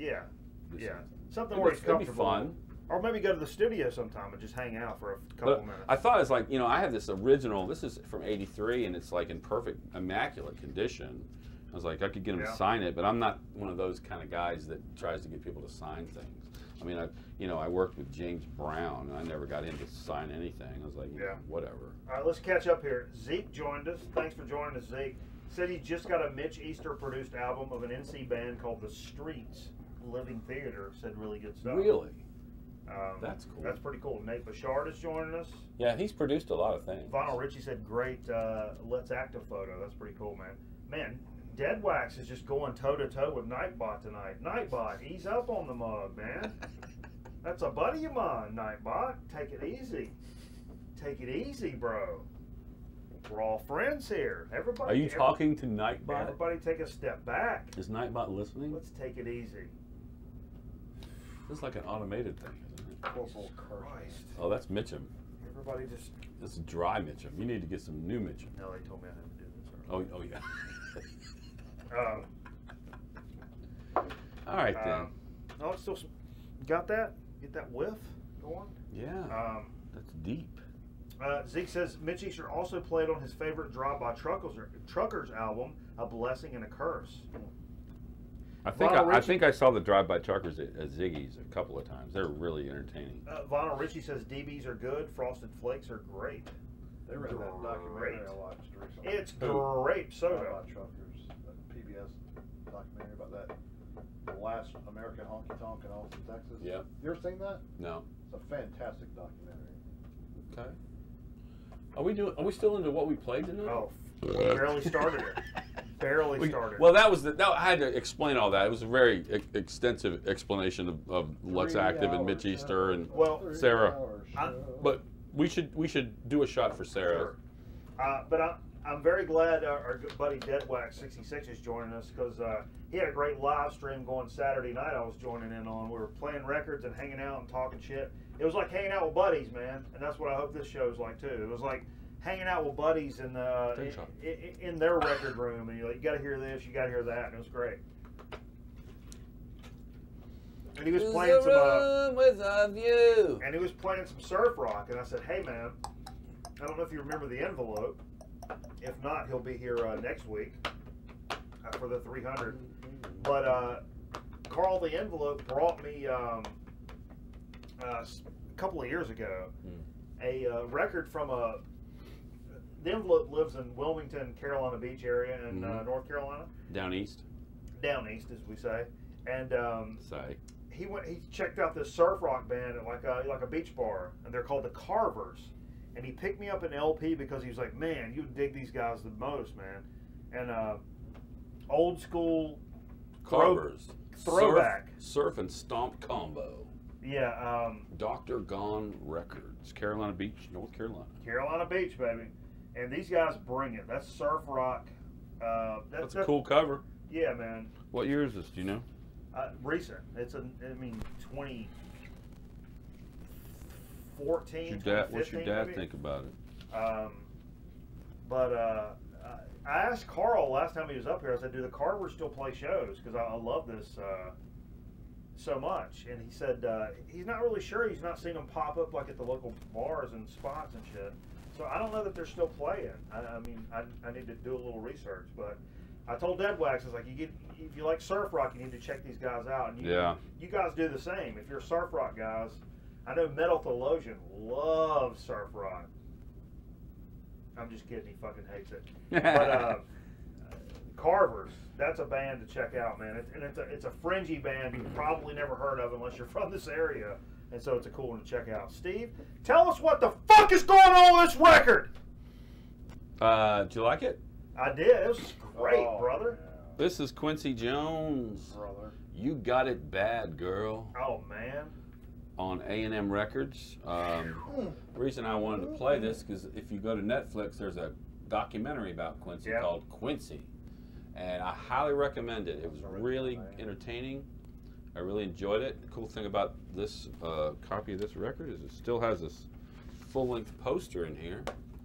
Something where he's comfortable. That'd be fun. Or maybe go to the studio sometime and just hang out for a couple minutes. I thought it's like, I have this original. This is from ¡83, and it's like in perfect, immaculate condition. I was like, I could get him to sign it, but I'm not one of those kind of guys that tries to get people to sign things. I mean, I worked with James Brown, and I never got him to sign anything. I was like, whatever. All right, let's catch up here. Zeke joined us. Thanks for joining us, Zeke. Said he just got a Mitch Easter-produced album of an NC band called The Streets Living Theater. Said really good stuff. Really? That's cool. That's pretty cool. Nate Bouchard is joining us. Yeah, he's produced a lot of things. Vinyl Richie said, great Let's Active photo. That's pretty coal, man. Man, Dead Wax is just going toe-to-toe with Nightbot tonight. Nightbot, ease up on the mug, man. That's a buddy of mine, Nightbot. Take it easy. Take it easy, bro. We're all friends here. Everybody. Are you talking to Nightbot? Everybody take a step back. Is Nightbot listening? Let's take it easy. This is like an automated thing, isn't it? Corporal Christ. Oh, that's Mitchum. Everybody just. This is dry Mitchum. You need to get some new Mitchum. No, they told me I had to do this. Oh yeah. All right then. Oh, it's still. Got that? Get that whiff going? Yeah. That's deep. Zeke says Mitch Easter also played on his favorite Drive-By Truckers album, A Blessing and a Curse. I think I saw the Drive-By Truckers at Ziggy's a couple of times. They're really entertaining. Vinyl Richie says DBs are good, Frosted Flakes are great. They ran that documentary I watched recently. It's grape soda. About truckers, that PBS documentary about that. The last American honky tonk in Austin, Texas. Yeah. You ever seen that? No. It's a fantastic documentary. Okay. Are we still into what we played tonight? Oh, barely started it. Barely started. Well, that was I had to explain all that. It was a very extensive explanation of Lux Active and Mitch Easter and Sarah. But we should do a shot for Sarah. Sure. But I'm very glad our good buddy Deadwax66 is joining us because he had a great live stream going Saturday night. I was joining in on. We were playing records and hanging out and talking shit. It was like hanging out with buddies, man, and that's what I hope this show's like too. It was like hanging out with buddies in their record room, and you're like, you got to hear this, you got to hear that, and it was great. And he was playing and he was playing some surf rock, and I said, hey man, I don't know if you remember the envelope. If not, he'll be here next week for the 300. But Carl the Envelope brought me a couple of years ago a record from the Envelope lives in Wilmington, Carolina Beach area in North Carolina. Down east. Down east, as we say. And he checked out this surf rock band at like a beach bar, and they're called the Carvers. And he picked me up an LP because he was like, man, you dig these guys the most, man. And old school Carvers. Throwback. Surf and Stomp combo. Yeah. Dr. Gone Records. Carolina Beach, North Carolina. Carolina Beach, baby. And these guys bring it. That's surf rock. That's a cool cover. Yeah, man. What year is this? Do you know? Recent. It's 2014. What's your dad maybe? think about it? I asked Carl last time he was up here. I said, "Do the Carvers still play shows? Because I love this so much." And he said he's not really sure. He's not seen them pop up like at the local bars and spots and shit. So I don't know that they're still playing. I need to do a little research. But I told Deadwax, I was like, if you like surf rock, you need to check these guys out. And you guys do the same. If you're surf rock guys. I know Metal Theologian loves surf rock. I'm just kidding, he fucking hates it. But Carvers, that's a band to check out, man. It's a fringy band you've probably never heard of unless you're from this area. And so it's a cool one to check out. Steve, tell us what the fuck is going on with this record? Did you like it? I did. It was great, brother. Yeah. This is Quincy Jones. Brother. You Got It Bad, Girl. Oh, man. On A&M Records. The reason I wanted to play this because if you go to Netflix, there's a documentary about Quincy called Quincy, and I highly recommend it. It was really entertaining. I really enjoyed it. The cool thing about this copy of this record is it still has this full-length poster in here.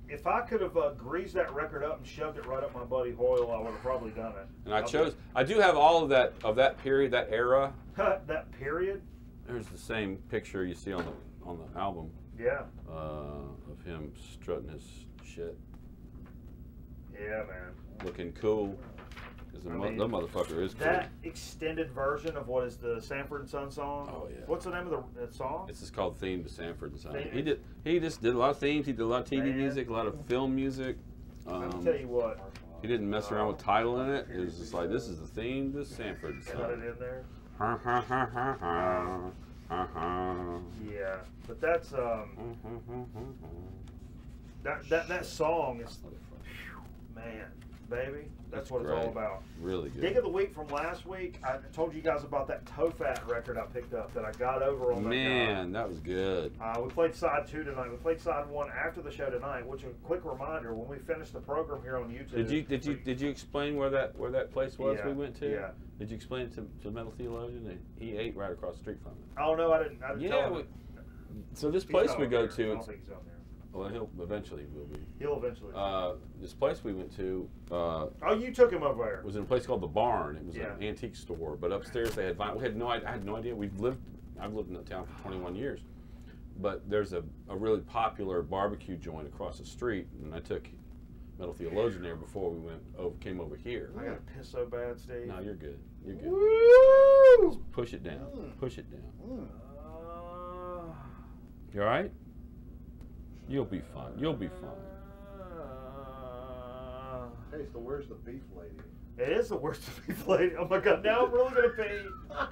If I could have greased that record up and shoved it right up my buddy Hoyle, I would have probably done it. And I do have all of that period, that era. That period? There's the same picture you see on the album. Yeah. Of him strutting his shit. Yeah, man. Looking cool. Because the motherfucker is cool. That extended version of what is the Sanford & Son song? Oh, yeah. What's the name of the song? This is called Theme to Sanford & Son. Theme. He just did a lot of themes. He did a lot of TV music, a lot of film music. I'll tell you what. He didn't mess around with title in it. It was just like, this is the theme to Sanford & Son. Got it in there. Yeah, but that's that song is, man. baby. That's what it's all about. Really good. Dig of the week from last week. I told you guys about that toe fat record I picked up that I got over on that guy. Man, that was good. We played side 2 tonight. We played side 1 after the show tonight. Which, a quick reminder, when we finish the program here on YouTube. Did you explain where that place was we went to? Yeah. Did you explain it to Metal Theologian? He ate right across the street from it. Oh no, I didn't tell him. So this place we go to. I don't think he's on there. Well, he'll eventually will be. He'll eventually. This place we went to. Oh, you took him over there. Was in a place called the Barn. It was an antique store, but upstairs they had vinyl. I had no idea. I've lived in the town for 21 years, but there's a really popular barbecue joint across the street, and I took Metal Theologian there before we came over here. I gotta piss so bad, Steve. No, you're good. You're good. Woo! Just push it down. Push it down. You all right? You'll be fine. You'll be fine. Hey, so where's the beef lady? It is the worst beef lady. Oh my god, now I'm really gonna pee.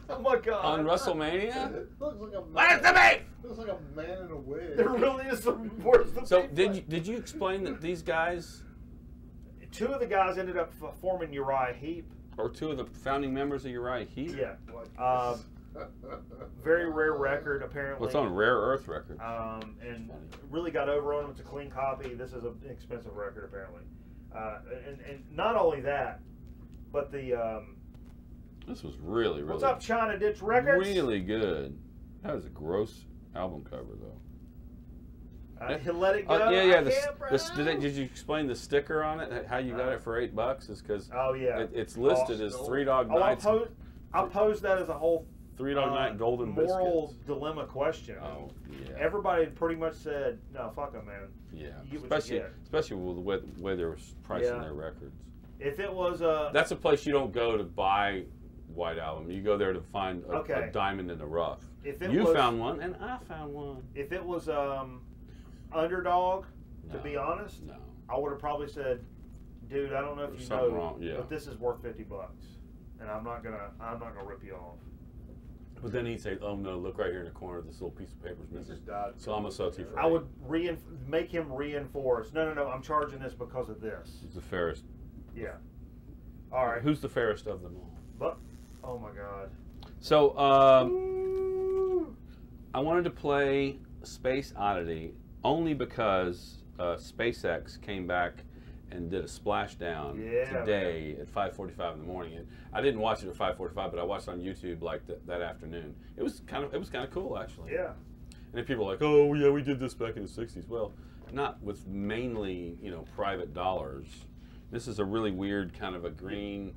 Oh my god. On WrestleMania? It looks like a man. Where's the beef? Looks like a man in a wig. There really is some worse than So beef did you explain that these guys, 2 of the guys ended up forming Uriah Heep. or 2 of the founding members of Uriah Heep? Yeah. Very rare record, apparently. Well, it's on Rare Earth Records. And really got over on them. It's a clean copy. This is an expensive record, apparently. And not only that, but the This was really what's up, China Ditch Records? really good. That was a gross album cover, though. Let It Go. Yeah. Did you explain the sticker on it? How you got it for $8? Is because it's listed as Three Dog Nights. I'll pose that as a whole Three Dog Night Golden moral Biscuits. dilemma question. Oh yeah. Everybody pretty much said, "No, fuck them, man." Yeah. You get what you get. Especially with the way they were pricing their records. If it was That's a place you don't go to buy White Album. You go there to find a diamond in the rough. You found one, and I found one. If it was Underdog, to be honest, I would have probably said, "Dude, I don't know if you know, but this is worth $50, and I'm not gonna rip you off." But then he'd say, "Oh no, look right here in the corner. This little piece of paper's missing. So I'm gonna sell it to you for." I would make him reinforce. No, I'm charging this because of this. He's the fairest. Yeah. All right. Who's the fairest of them all? But oh my God. So I wanted to play Space Oddity only because SpaceX came back and did a splashdown today at 5:45 in the morning. And I didn't watch it at 5:45, but I watched it on YouTube like that afternoon. It was kind of cool actually. Yeah. And then people are like, "Oh yeah, we did this back in the '60s." Well, not with mainly private dollars. This is a really weird kind of a green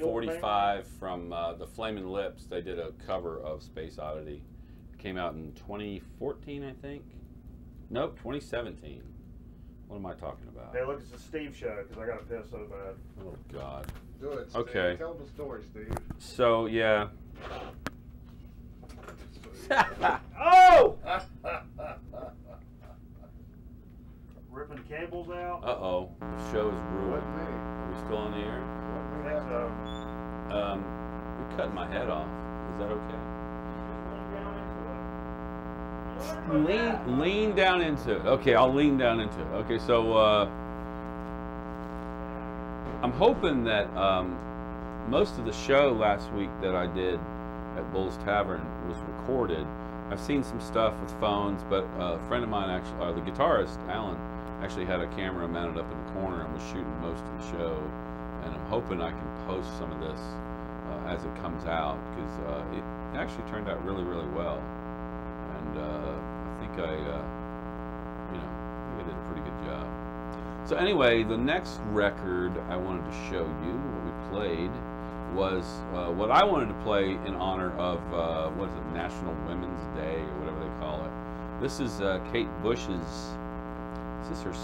45 from the Flamin' Lips. They did a cover of Space Oddity. It came out in 2014, I think. Nope, 2017. What am I talking about? Hey, look, it's a Steve show because I got to piss so bad. Oh God. Do it, Steve. Okay. Tell the story, Steve. So yeah. Oh! Ripping cables out. Uh-oh. The show is ruined. Wasn't me. Are we still on the air? I think so. You're cutting my head off. Is that okay? Lean down into it. Okay, I'll lean down into it. Okay, so I'm hoping that most of the show last week that I did at Bull's Tavern was recorded. I've seen some stuff with phones, but a friend of mine, actually, the guitarist, Alan, actually had a camera mounted up in the corner and was shooting most of the show. And I'm hoping I can post some of this as it comes out, because it actually turned out really, really well. And I think I did a pretty good job. So anyway, the next record I wanted to show you, what we played, was what I wanted to play in honor of, what is it, National Women's Day, or whatever they call it. This is Kate Bush's, is this her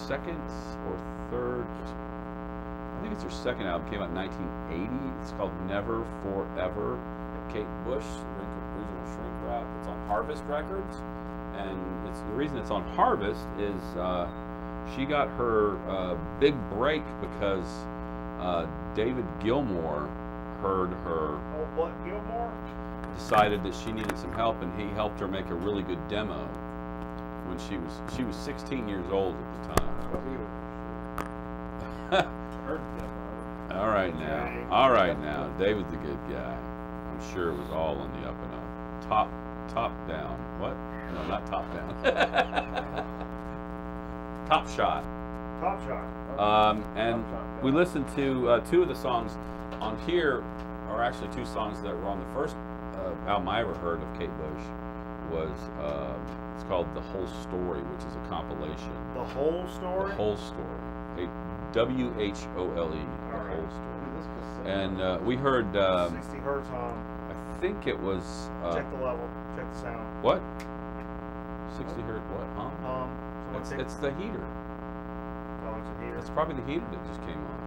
second or third? I think it's her second album. Came out in 1980. It's called Never Forever. Kate Bush, original shrink wrap. It's on Harvest Records, and the reason it's on Harvest is she got her big break because David Gilmour heard her. Oh, what, Gilmour? Decided that she needed some help, and he helped her make a really good demo when she was 16 years old at the time. All right now. All right now. David's a good guy. I'm sure it was all on the up and up. Top down. What? No, not top down. Top shot. Top shot. And we listened to 2 of the songs on here are actually 2 songs that were on the first album I ever heard of Kate Bush. Was it's called The Whole Story, which is a compilation. The Whole Story? The Whole Story. WHOLE. The Whole Story. And we heard 60 hertz hum. I think it was Check the level. Check the sound. what? 60 hertz what? Hum? It's the heater. Oh, it's a heater. It's probably the heater that just came on.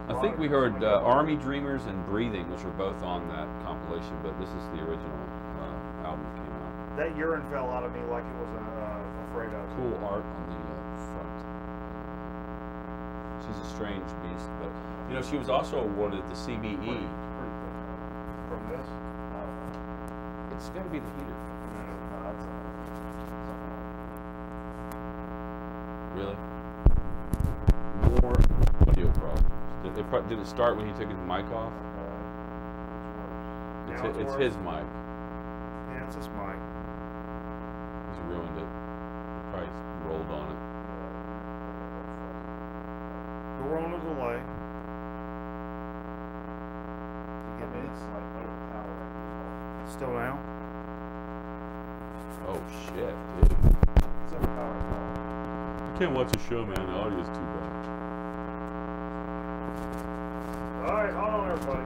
I think we heard Army Dreamers and Breathing, which were both on that compilation, but this is the original album that came out. That urine fell out of me like it was afraid of. Cool art on the front. She's a strange beast, but you know she was also awarded the CBE. Pretty quick. From this? It's got to be the heater. Really? More audio problems. Did it start when he took his mic off? It's his mic. Yeah, it's his mic. He's ruined it. Probably rolled on it. Door on the delay. It's like overpowered. Still now? Oh shit, dude. It's overpowered. You can't watch the show, man. The audio's too bad. Alright, hold on everybody.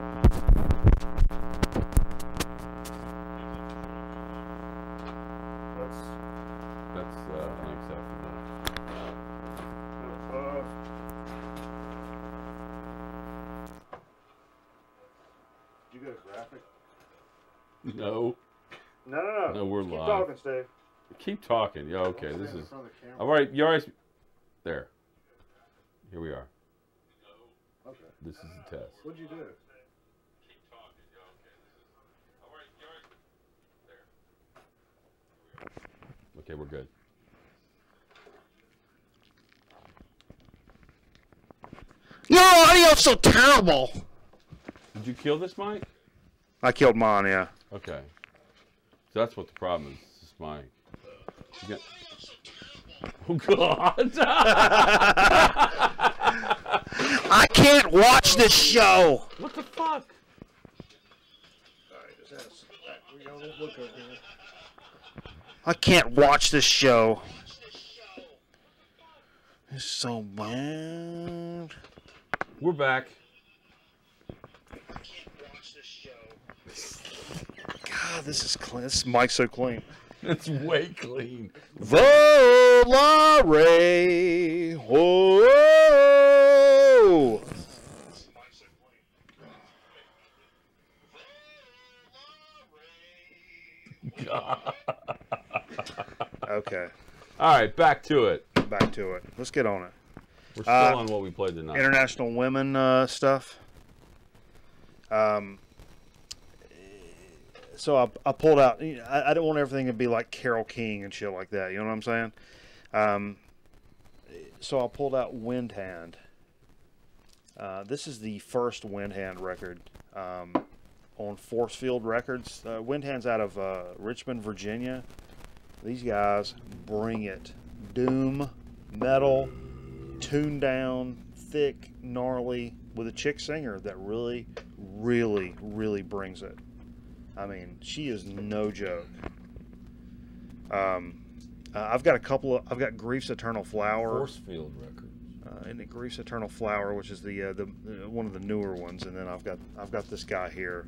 That's unacceptable. Did you go to graphic? No. No. No, we're Keep live. talking, Steve. Keep talking. Yeah, okay. Don't This stand in is front of the camera. all right. You always there. Here we are. Okay. This is the test. What'd you do? Okay, we're good. Your audio's so terrible. Did you kill this mic? I killed mine, yeah. Okay. So that's what the problem is. This mic. You got... Oh God! I can't watch this show. What the fuck? We gotta look over here. I can't watch this show. It's so bad. We're back. God, this is clean. This mic's so clean. It's way clean. Volare. Whoa. God. Okay, All right, back to it. back to it. Let's get on it. We're still on what we played tonight. International women stuff. So I pulled out. I don't want everything to be like Carole King and shit like that. You know what I'm saying? So I pulled out Wind Hand. This is the first Wind Hand record on Force Field Records. Wind Hand's out of Richmond, Virginia. These guys bring it. Doom, metal, tuned down, thick, gnarly, with a chick singer that really, really, really brings it. I mean, she is no joke. I've got a couple of. I've got Grief's Eternal Flower. Forcefield Records. And the Grief's Eternal Flower, which is the one of the newer ones, and then I've got this guy here.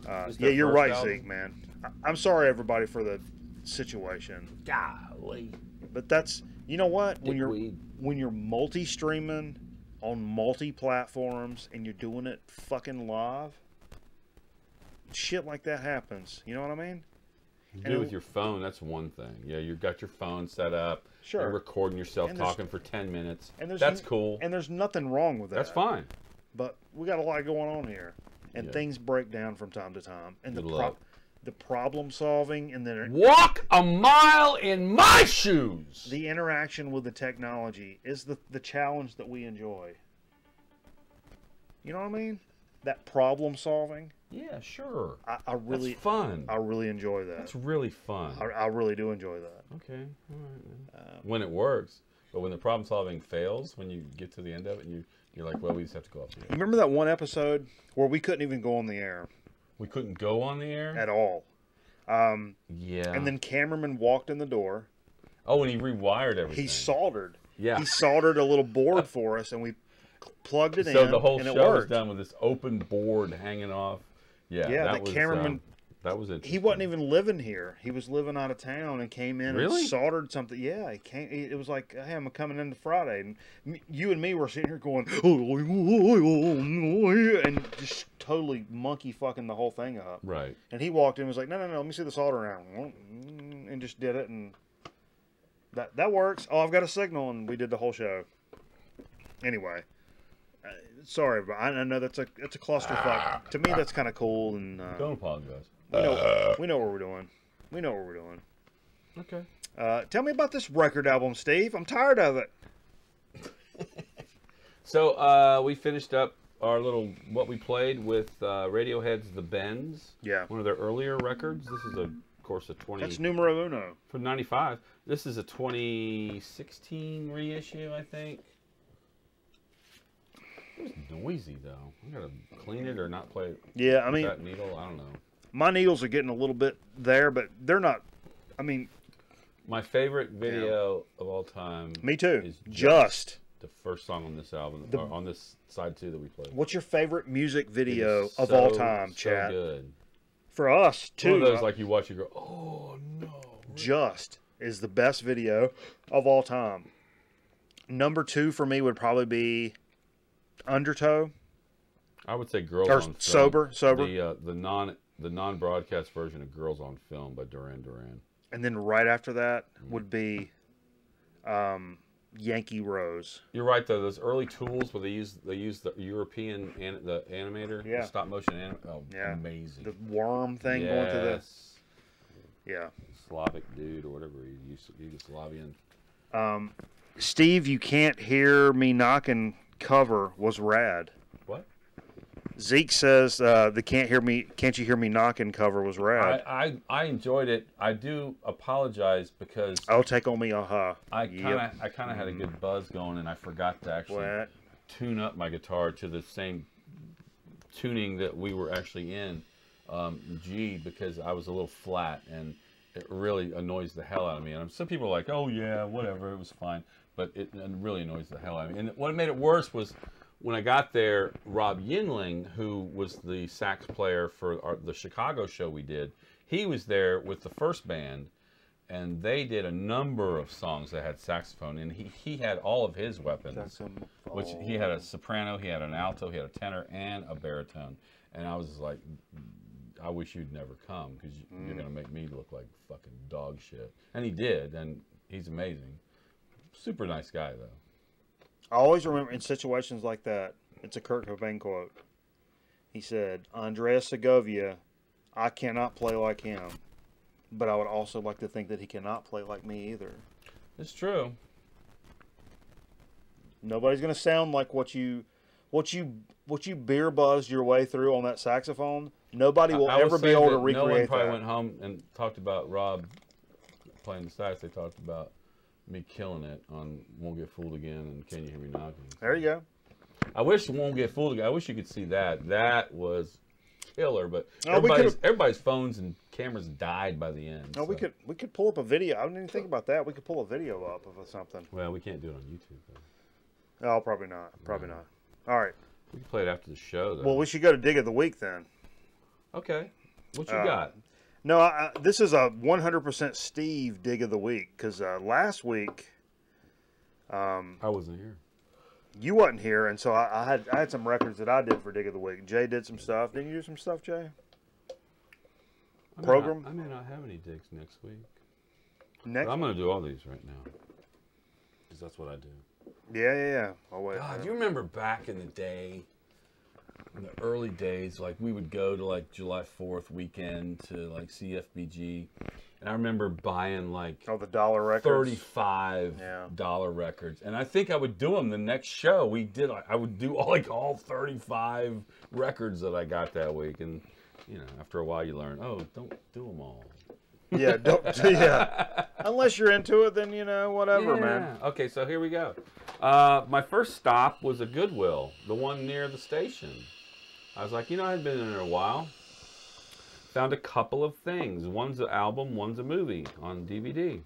Yeah, you're right, album? Zeke, man. I'm sorry, everybody, for the situation. Golly. But that's, you know what, when Dickweed. you're multi-streaming on multi-platforms and you're doing it fucking live, shit like that happens. You know what I mean? You do it with your phone, that's one thing. Yeah, you've got your phone set up. Sure. You're recording yourself And there's- talking for 10 minutes. And That's cool. And there's nothing wrong with that. That's fine. But we got a lot going on here, and Yeah. things break down from time to time. And Good luck. the problem solving and Walk a mile in my shoes. the interaction with the technology is the challenge that we enjoy. You know what I mean? That problem solving. Yeah, sure. I really That's fun. I really enjoy that. That's really fun. I really do enjoy that. Okay, all right, man. When it works, but when the problem solving fails, when you get to the end of it, and you're like, well, we just have to go up here. You remember that one episode where we couldn't even go on the air? We couldn't go on the air at all. Yeah. And then cameraman walked in the door. Oh, and he rewired everything. He soldered. Yeah. He soldered a little board for us, and we plugged it in. So the whole and show was done with this open board hanging off. Yeah. Yeah. That The cameraman. That was interesting. He wasn't even living here. He was living out of town and came in and soldered something. Yeah, he came. It was like, hey, I'm coming in Friday, and you and me were sitting here going, and just totally monkey fucking the whole thing up. Right. And he walked in and was like, no, let me see the solder around, and just did it, and that works. Oh, I've got a signal, and we did the whole show. Anyway. Sorry, but I know that's a clusterfuck. To me, that's kind of cool, and don't apologize. We know what we're doing. We know what we're doing. Okay. Tell me about this record album, Steve. I'm tired of it. So we finished up our little what we played with Radiohead's The Bends. Yeah. One of their earlier records. This is of course a 20. That's numero uno. From '95. This is a 2016 reissue, I think. It was noisy though. I gotta clean it or not play it. Yeah, I mean, that needle. I don't know. My needles are getting a little bit there, but they're not. I mean, my favorite video of all time. Me too. Is just the first song on this album, on this side 2 that we played. What's your favorite music video of all time, Chad? Good. For us too. One of those like you watch, you go, oh no. Just is the best video of all time. Number 2 for me would probably be Undertow. I would say Girls or on Film. Sober. The non-broadcast version of Girls on Film by Duran Duran. And then right after that would be Yankee Rose. You're right though. Those early tools where they use the European the animator, the stop motion amazing. The worm thing going through this. Yeah. Slavic dude or whatever he used, Yugoslavian. Steve, You Can't Hear Me Knocking cover was rad. What? Zeke says the Can't You Hear Me Knocking cover was rad. I enjoyed it. I do apologize because I'll take on me, aha. I kind of had a good buzz going, and I forgot to actually tune up my guitar to the same tuning that we were actually in G, because I was a little flat, and it really annoys the hell out of me. And some people are like, "Oh yeah, whatever, it was fine," but it really annoys the hell out of me. And what made it worse was, when I got there, Rob Yinling, who was the sax player for the Chicago show we did, he was there with the first band, and they did a number of songs that had saxophone, and he had all of his weapons, which he had a soprano, he had an alto, he had a tenor, and a baritone. And I was just like, I wish you'd never come, because you're going to make me look like fucking dog shit. And he did, and he's amazing. Super nice guy, though. I always remember in situations like that, it's a Kurt Cobain quote. He said, Andreas Segovia, I cannot play like him, but I would also like to think that he cannot play like me either. It's true. Nobody's going to sound like what you beer buzzed your way through on that saxophone. Nobody will ever be able to recreate that. No one probably went home and talked about Rob playing the sax. They talked about me killing it on Won't Get Fooled Again and Can You Hear Me Knocking. There you go. I wish Won't Get Fooled Again. I wish you could see that. That was killer, but everybody's phones and cameras died by the end. No, so. we could pull up a video. I didn't even think about that. We could pull a video up of something. Well, we can't do it on YouTube, though. Oh, probably not. Probably not. All right. We can play it after the show, though. Well, we should go to Dig of the Week then. Okay. What you got? No, this is a 100% Steve Dig of the Week, because last week I wasn't here. You wasn't here, and so I had some records that I did for Dig of the Week. Jay did some stuff. Didn't you do some stuff, Jay? I may not have any digs next week. But I'm going to do all these right now, because that's what I do. Yeah. Oh, wait. God, do you remember back in the day, in the early days, like we would go to like July 4th weekend to like CFBG, And I remember buying like the dollar records. $35 records. And I think I would do them the next show. I would do all 35 records that I got that week. And, you know, after a while you learn, oh, don't do them all. Yeah, yeah. Unless you're into it, then, you know, whatever, man. Okay, so here we go. My first stop was a Goodwill, the one near the station. I was like, you know, I hadn't been in there a while. Found a couple of things. One's an album, one's a movie on DVD.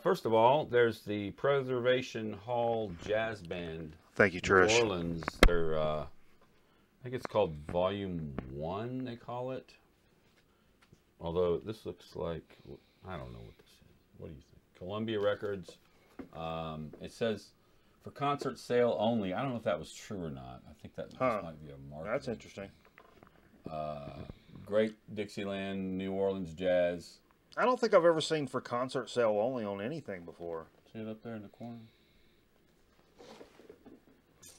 First of all, there's the Preservation Hall Jazz Band. Thank you, Trish. New Orleans. They're, I think it's called Volume 1, they call it. Although this looks like, I don't know what this is. What do you think? Columbia Records. It says, for concert sale only. I don't know if that was true or not. I think that might be a market. That's interesting. Great Dixieland, New Orleans jazz. I don't think I've ever seen for concert sale only on anything before. See it up there in the corner?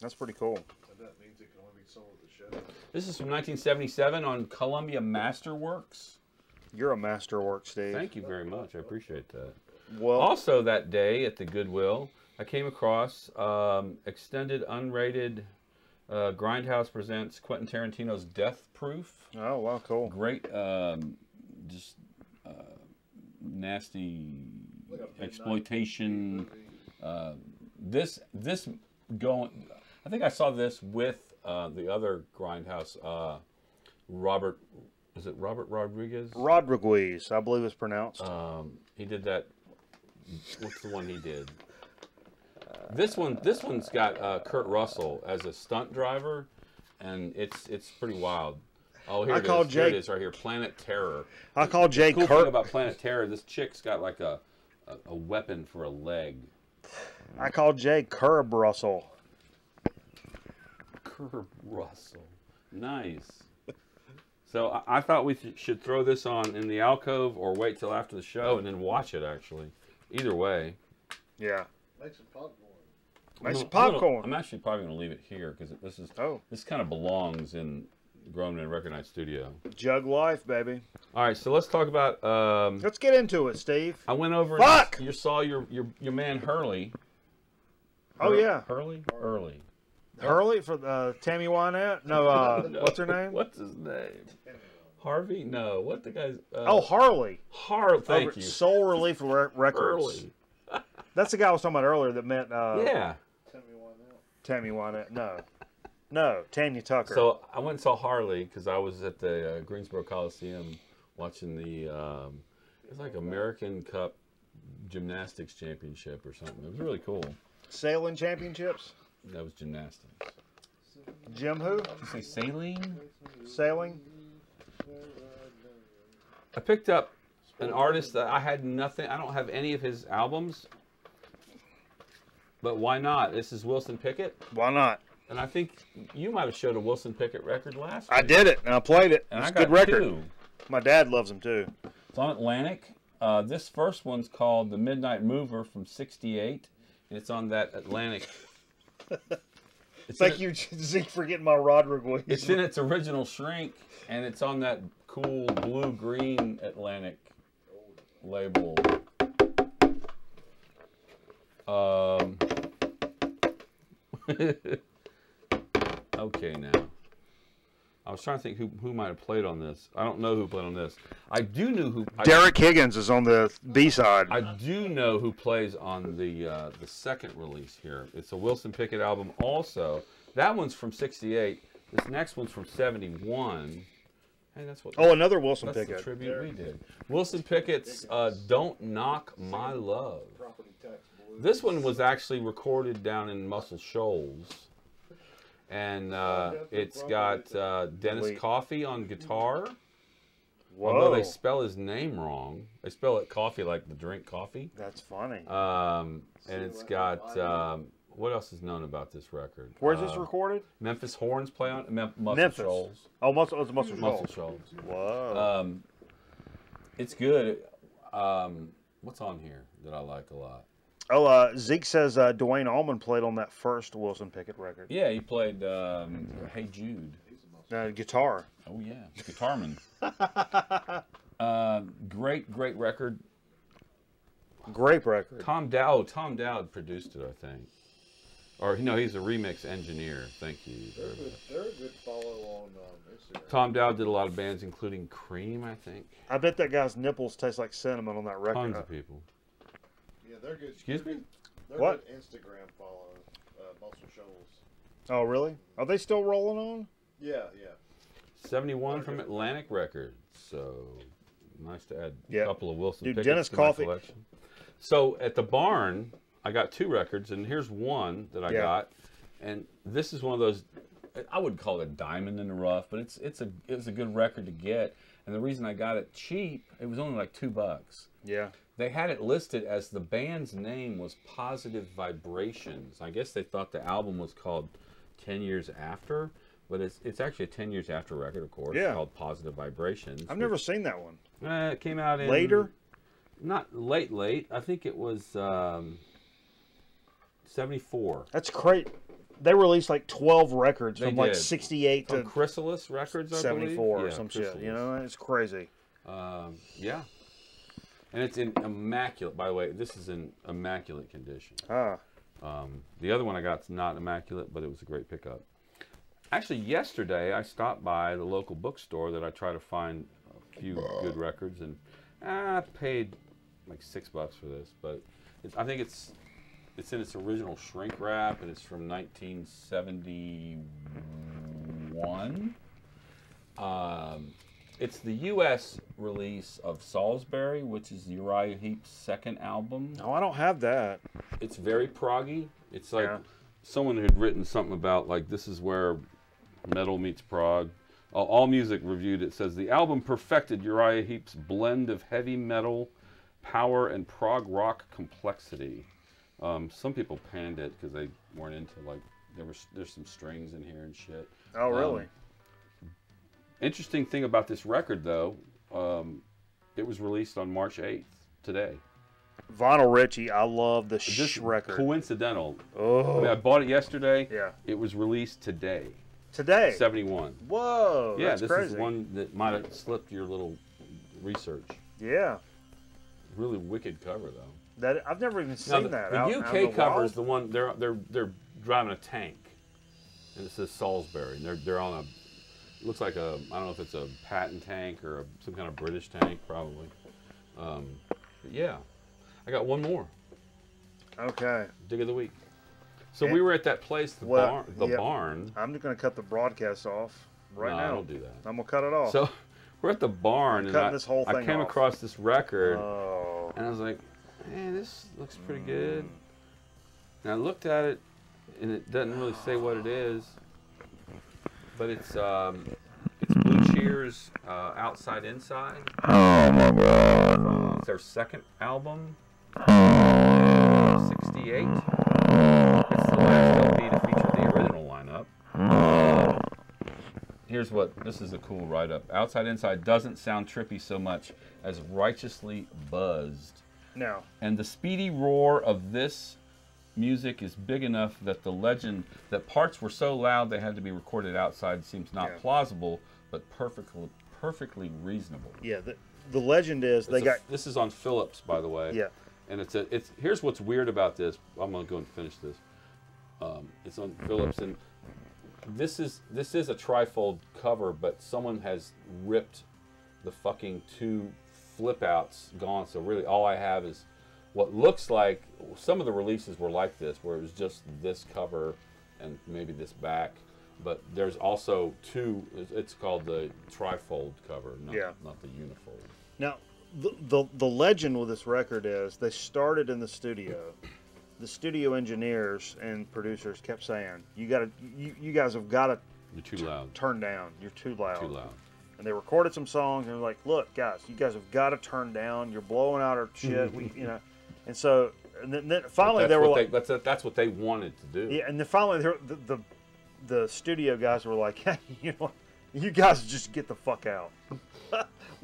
That's pretty cool. That means it can only be sold at the show. This is from 1977 on Columbia Masterworks. You're a masterwork, Steve. Thank you very much. I appreciate that. Well, also that day at the Goodwill, I came across extended unrated Grindhouse presents Quentin Tarantino's Death Proof. Oh, wow, cool. Great, just nasty exploitation. This going. I think I saw this with the other Grindhouse, Robert. Is it Robert Rodriguez? Rodriguez, I believe it's pronounced. He did that. What's the one he did? This one's got Kurt Russell as a stunt driver, and it's pretty wild. Oh, here it is right here. Planet Terror. I call Jay Cool Kurt. thing about Planet Terror, this chick's got like a weapon for a leg. I call Jay Curb Russell. Curb Russell. Nice. So I thought we should throw this on in the alcove or wait till after the show and then watch it, actually. Either way. Yeah. Make some popcorn. Make some popcorn. I'm actually probably going to leave it here because this kind of belongs in Grown and Recognized Studio. Jug life, baby. All right, so let's talk about... let's get into it, Steve. I went over Fuck! And you saw your man Hurley. Oh, yeah. Hurley? Early. Hurley for Tammy Wynette? No, No. what's her name? What's his name? Harvey? No. What the guy's... Harley. Thank you. Soul Relief Records. Hurley. That's the guy I was talking about earlier that meant... yeah. Tammy Wynette. No, Tanya Tucker. So I went and saw Harley because I was at the Greensboro Coliseum watching the... it's like American Cup Gymnastics Championship or something. It was really cool. Sailing Championships? That was gymnastics. Jim who? Did you say saline? Sailing? I picked up an artist that I had nothing... I don't have any of his albums. But why not? This is Wilson Pickett. Why not? And I think you might have showed a Wilson Pickett record last week. I did it, and I played it. And it's I a got good record. 2. My dad loves them, too. It's on Atlantic. This first one's called The Midnight Mover from '68. And it's on that Atlantic. Thank you, Zeke, for getting my Rodriguez. It's in its original shrink, and it's on that cool blue-green Atlantic label. Okay, now. I was trying to think who might have played on this. I don't know who played on this. I do know who... Derek Higgins is on the B-side. I do know who plays on the second release here. It's a Wilson Pickett album also. That one's from '68. This next one's from '71. Hey, that's what... Oh, another Wilson that's Pickett. the tribute we did. Wilson Pickett's Don't Knock My Love. This one was actually recorded down in Muscle Shoals. And it's got Dennis Coffey on guitar. Whoa. Although they spell his name wrong. They spell it coffee like the drink coffee. That's funny. And it's got... what else is known about this record? Where's this recorded? Memphis Horns play on Muscle Memphis. Shoals. Oh, Muscle Shoals. Muscle Shoals. Whoa. It's good. What's on here that I like a lot? Oh, Zeke says Dwayne Allman played on that first Wilson Pickett record. Yeah, he played Hey Jude. Guitar. Oh, yeah. Guitarman. Great record. Great record. Tom Dowd produced it, I think. Or no, he's a remix engineer. Thank you. They're a good follow on Instagram. Tom Dowd did a lot of bands, including Cream, I think. I bet that guy's nipples taste like cinnamon on that record. Tons of people. Yeah, they're good. Excuse me? They're What? good Instagram follow. Muscle Shoals. Oh, really? Are they still rolling on? Yeah, yeah. 71 from Atlantic Records. So nice to add Yeah. a couple of Wilson Dude, Pickett's Dennis to Coffey. my collection. So at the barn, I got 2 records, and here's one that I got, and this is one of those. I wouldn't call it a diamond in the rough, but it was a good record to get. And the reason I got it cheap, it was only like $2. Yeah. They had it listed as the band's name was Positive Vibrations. I guess they thought the album was called 10 Years After, but it's actually a 10 Years After record, of course, called Positive Vibrations. I've never seen that one. It came out in... Later? Not late. I think it was 74. That's great. They released like 12 records They from like did. 68 From to Chrysalis Records, I 74 believe. or some shit. You know, it's crazy. Yeah. And it's in immaculate, by the way, this is in immaculate condition. Ah. The other one I got's not immaculate, but it was a great pickup. Actually, yesterday I stopped by the local bookstore that I try to find a few good records, and I paid like $6 for this, but I think it's in its original shrink wrap, and it's from 1971. It's the U.S. release of Salisbury, which is Uriah Heep's second album. No, I don't have that. It's very proggy. It's like someone had written something about like this is where metal meets prog. All Music reviewed it, says the album perfected Uriah Heep's blend of heavy metal, power, and prog rock complexity. Some people panned it because they weren't into like there's some strings in here and shit. Oh, really? Interesting thing about this record, though, it was released on March 8th, today. Vinyl Richie, I love the Just record. coincidental. Oh. I mean, I bought it yesterday. Yeah. It was released today. Today? 71. Whoa, Yeah, that's this crazy. is one that might have slipped your little research. Yeah. Really wicked cover, though. That I've never even seen that. The out UK in the cover wild? is the one they're driving a tank, and it says Salisbury, and they're on a looks like a I don't know if it's a Patton tank or some kind of British tank probably. But yeah, I got one more. Okay. Dig of the week. So we were at that place, the barn. I'm just going to cut the broadcast off right now. No, don't do that. I'm going to cut it off. So we're at the barn, and this whole I thing came off. across this record, Oh. and I was like, "Man, this looks pretty good." And I looked at it, and it doesn't really say what it is, but it's Blue Cheer's Outside Inside. Oh my God. It's their second album, 68. It's the last LP to feature the original lineup. Here's this is a cool write-up. Outside Inside doesn't sound trippy so much as righteously buzzed. No. And the speedy roar of this music is big enough that the legend that parts were so loud they had to be recorded outside seems not plausible, but perfectly reasonable. Yeah, the legend is This is on Philips, by the way. Yeah. And here's what's weird about this. I'm gonna go and finish this. It's on Philips, and this is a trifold cover, but someone has ripped the fucking 2 flip outs gone. So really, all I have is what looks like some of the releases were like this, where it was just this cover and maybe this back. But there's also 2. It's called the trifold cover, not the unifold. Now, the legend with this record is they started in the studio. The studio engineers and producers kept saying, "You guys have got to. You're too loud. Turn down. You're too loud." Too loud. And they recorded some songs and they're like, "Look, guys, you guys have got to turn down. You're blowing out our shit." And so, and then finally they were like, "That's what they wanted to do." Yeah, and then finally the studio guys were like, "Hey, you know, you guys just get the fuck out.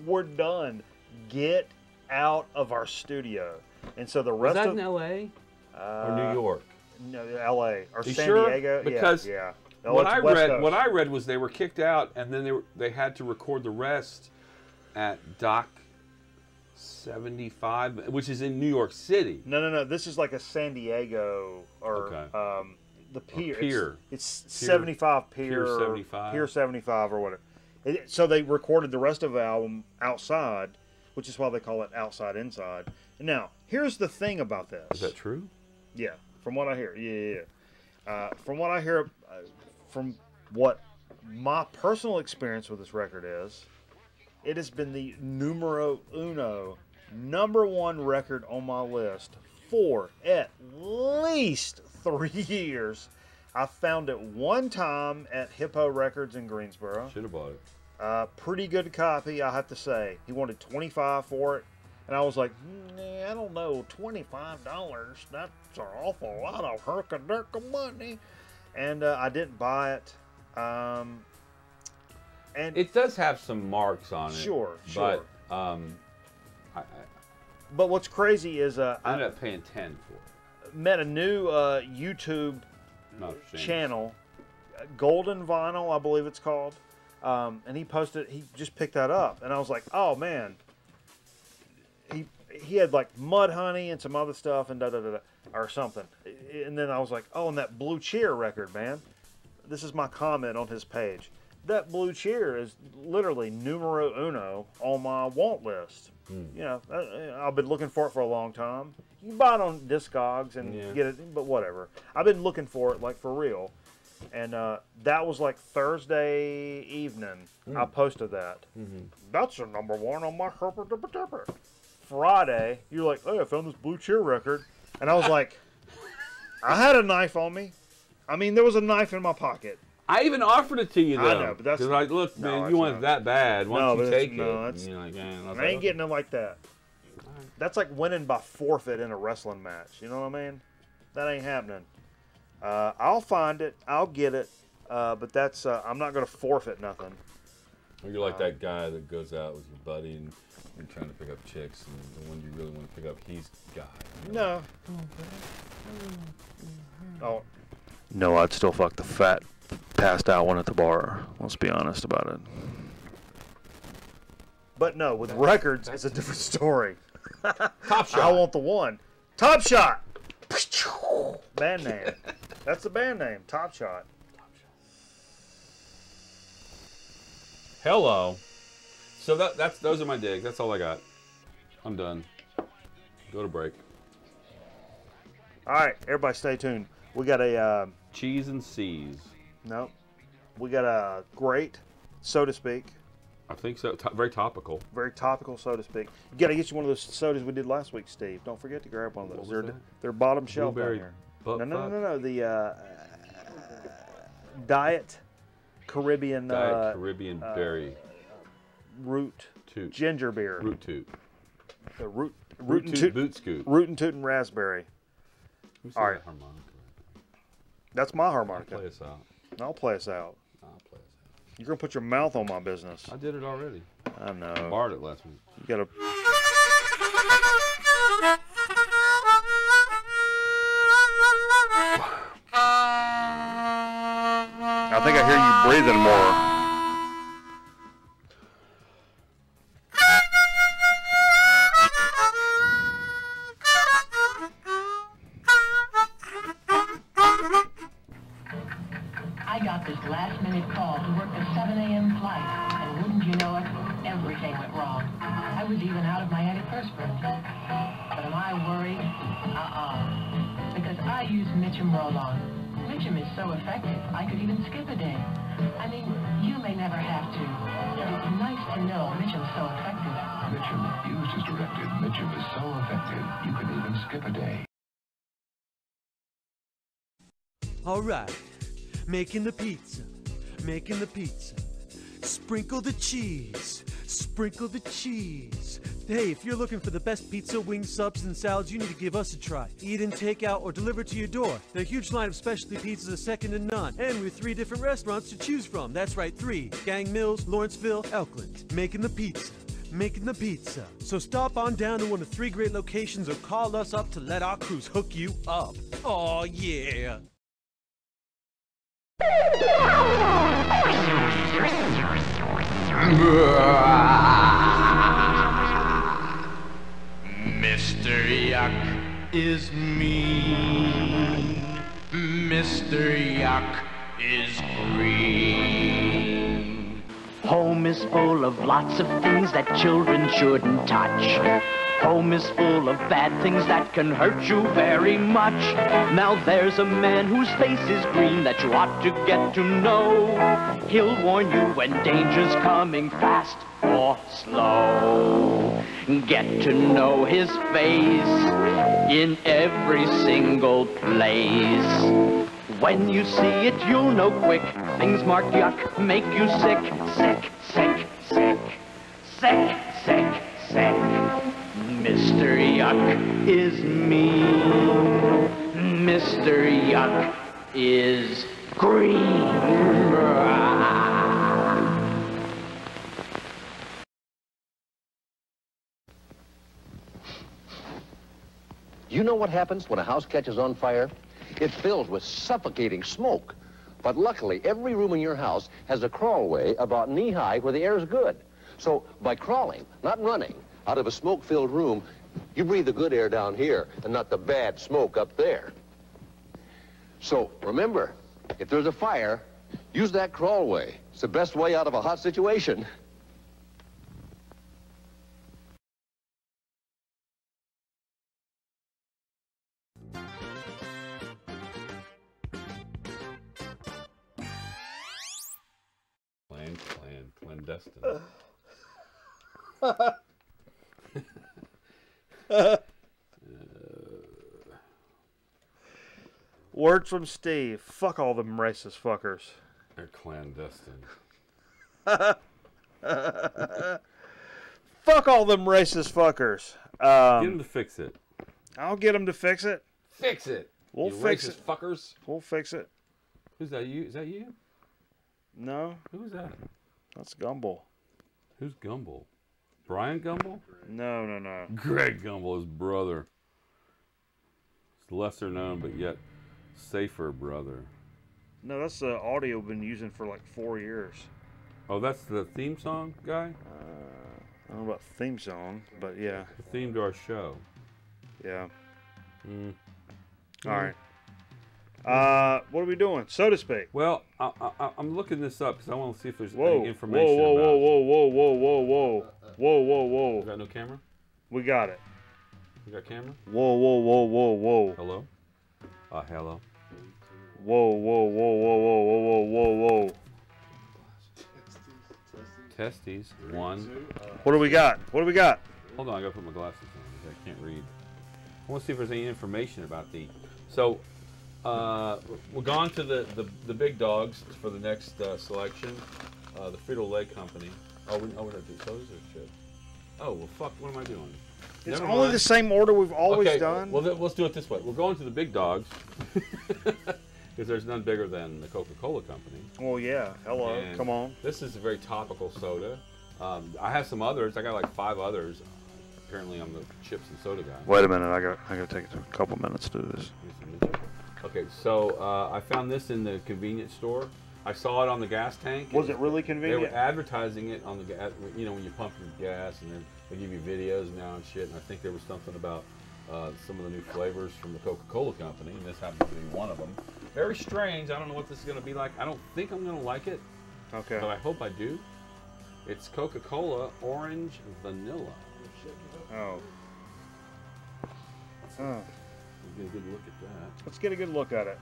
We're done. Get out of our studio." And so the rest Was that of in L.A. or New York? No, L.A. or You San sure? Diego. Because yeah. What I read was they were kicked out, and then they had to record the rest at Dock 75, which is in New York City. No. This is like a San Diego or the pier. Pier. It's 75 Pier. Pier 75. Pier 75 or whatever. So they recorded the rest of the album outside, which is why they call it Outside Inside. Now, here's the thing about this. Is that true? Yeah, from what I hear. Yeah. From what I hear, from what my personal experience with this record is, it has been the numero uno, #1 record on my list for at least 3 years. I found it one time at Hippo Records in Greensboro. Should have bought it. Pretty good copy, I have to say. He wanted $25 for it, and I was like, I don't know, $25. That's an awful lot of herka-derka money. And I didn't buy it. And it does have some marks on it. Sure. But but what's crazy is I ended up paying 10 for it. Met a new YouTube channel, Golden Vinyl, I believe it's called, and he posted. He just picked that up, and I was like, oh man. He had like Mudhoney and some other stuff and or something, and then I was like, oh, and that Blue Cheer record, man. This is my comment on his page. That Blue Cheer is literally numero uno on my want list. You know, I've been looking for it for a long time. You can buy it on Discogs and get it, but whatever. I've been looking for it, like, for real. And that was like Thursday evening. I posted that. That's a #1 on my herper. Friday, you're like, oh, I found this Blue Cheer record. And I was like, I had a knife on me. I mean, there was a knife in my pocket. I even offered it to you, though. I know, but that's... Because like, look, man, you want it that bad. Why don't you take it? And you're like, I ain't getting it like that. That's like winning by forfeit in a wrestling match. You know what I mean? That ain't happening. I'll find it. I'll get it. But that's... I'm not going to forfeit nothing. Well, you're like that guy that goes out with your buddy and you're trying to pick up chicks, and the one you really want to pick up, he's the guy. No. Oh. No, I'd still fuck the fat, passed out one at the bar. Let's be honest about it. But no, with records, it's a different story. Top Shot. I want the one. Top Shot. Band name. That's the band name. Top Shot. Hello. So those are my digs. That's all I got. I'm done. Go to break. All right, everybody, stay tuned. We got a Cheese and C's. No, we got a great, so to speak. I think so. Very topical. Very topical, so to speak. You got to get you one of those sodas we did last week, Steve. Don't forget to grab one of those. They're bottom shelf down here. No. The Diet Caribbean. Diet Caribbean berry. Root. Toot. Ginger beer. Root Toot. The root and toot. Boot Scoot. Root and Toot and raspberry. All right. Harmonica. That's my harmonica. Play us out. I'll play us out. I'll play us out. You're gonna put your mouth on my business. I did it already. I know. I borrowed it last week. You gotta. I think I hear you breathing more. I got this last-minute call to work the 7 a.m. flight, and wouldn't you know it, everything went wrong. I was even out of my antiperspirant. But am I worried? Because I use Mitchum Roll-On. Mitchum is so effective, I could even skip a day. I mean, you may never have to, but it's nice to know Mitchum's so effective. Mitchum, used as directed, Mitchum is so effective, you can even skip a day. All right. Making the pizza, making the pizza. Sprinkle the cheese, sprinkle the cheese. Hey, if you're looking for the best pizza, wings, subs, and salads, you need to give us a try. Eat in, take out, or deliver to your door. The huge line of specialty pizzas is second to none. And with 3 different restaurants to choose from. That's right, 3. Gang Mills, Lawrenceville, Elkland. Making the pizza, making the pizza. So stop on down to one of 3 great locations or call us up to let our crews hook you up. Oh yeah. is mean. Mr. Yuck is green. Home is full of lots of things that children shouldn't touch. Home is full of bad things that can hurt you very much. Now there's a man whose face is green that you ought to get to know. He'll warn you when danger's coming fast or slow. Get to know his face in every single place. When you see it, you'll know quick. Things marked yuck make you sick, sick, sick, sick, sick, sick, sick. Mr. Yuck is mean. Mr. Yuck is green. You know what happens when a house catches on fire? It fills with suffocating smoke. But luckily, every room in your house has a crawlway about knee-high where the air is good. So by crawling, not running, out of a smoke-filled room, you breathe the good air down here and not the bad smoke up there. So remember, if there's a fire, use that crawlway. It's the best way out of a hot situation. Clandestine. Word from Steve. Fuck all them racist fuckers. They're clandestine. Fuck all them racist fuckers. Get them to fix it. I'll get them to fix it. Fix it. We'll you fix racist it. Fuckers. We'll fix it. Who's that? You? Is that you? No. Who's that? That's Gumbel. Who's Gumbel? Brian Gumbel? No, no, no. Greg Gumbel, his brother. He's lesser known, but yet safer brother. No, that's the audio we've been using for like 4 years. Oh, that's the theme song guy? I don't know about theme song, but yeah. The theme to our show. Yeah. Mm. All right. What are we doing? So to speak. Well, I'm looking this up because I want to see if there's Whoa. any information Whoa, about whoa, it. whoa, whoa, whoa, whoa, whoa. Whoa, whoa, whoa. You got no camera? We got it. You got camera? Whoa, whoa, whoa, whoa, whoa. Hello? Hello? Whoa, whoa, whoa, whoa, whoa, whoa, whoa, whoa. Testes. One. What do we got? What do we got? Hold on, I gotta put my glasses on. I can't read. I want to see if there's any information about the. So, we're gone to the big dogs for the next selection. The Frito-Lay company. Oh, we're not doing sodas or chips. Oh well, fuck. What am I doing? It's Never only mind. the same order we've always Okay, done. Well, let's do it this way. We're going to the big dogs because there's none bigger than the Coca-Cola company. Well, yeah. Hello. And Come on. This is a very topical soda. I have some others. I got like 5 others. Apparently, I'm the chips and soda guy. Wait a minute. I got to take a couple minutes to do this. Okay, so I found this in the convenience store. I saw it on the gas tank. Was it really They convenient? were advertising it on the gas. You know, when you pump your gas, and then they give you videos now and shit. And I think there was something about some of the new flavors from the Coca-Cola company, and this happens to be one of them. Very strange. I don't know what this is going to be like. I don't think I'm going to like it. Okay. But I hope I do. It's Coca-Cola Orange Vanilla. Oh. Huh. Let's get a good look at that. Let's get a good look at it.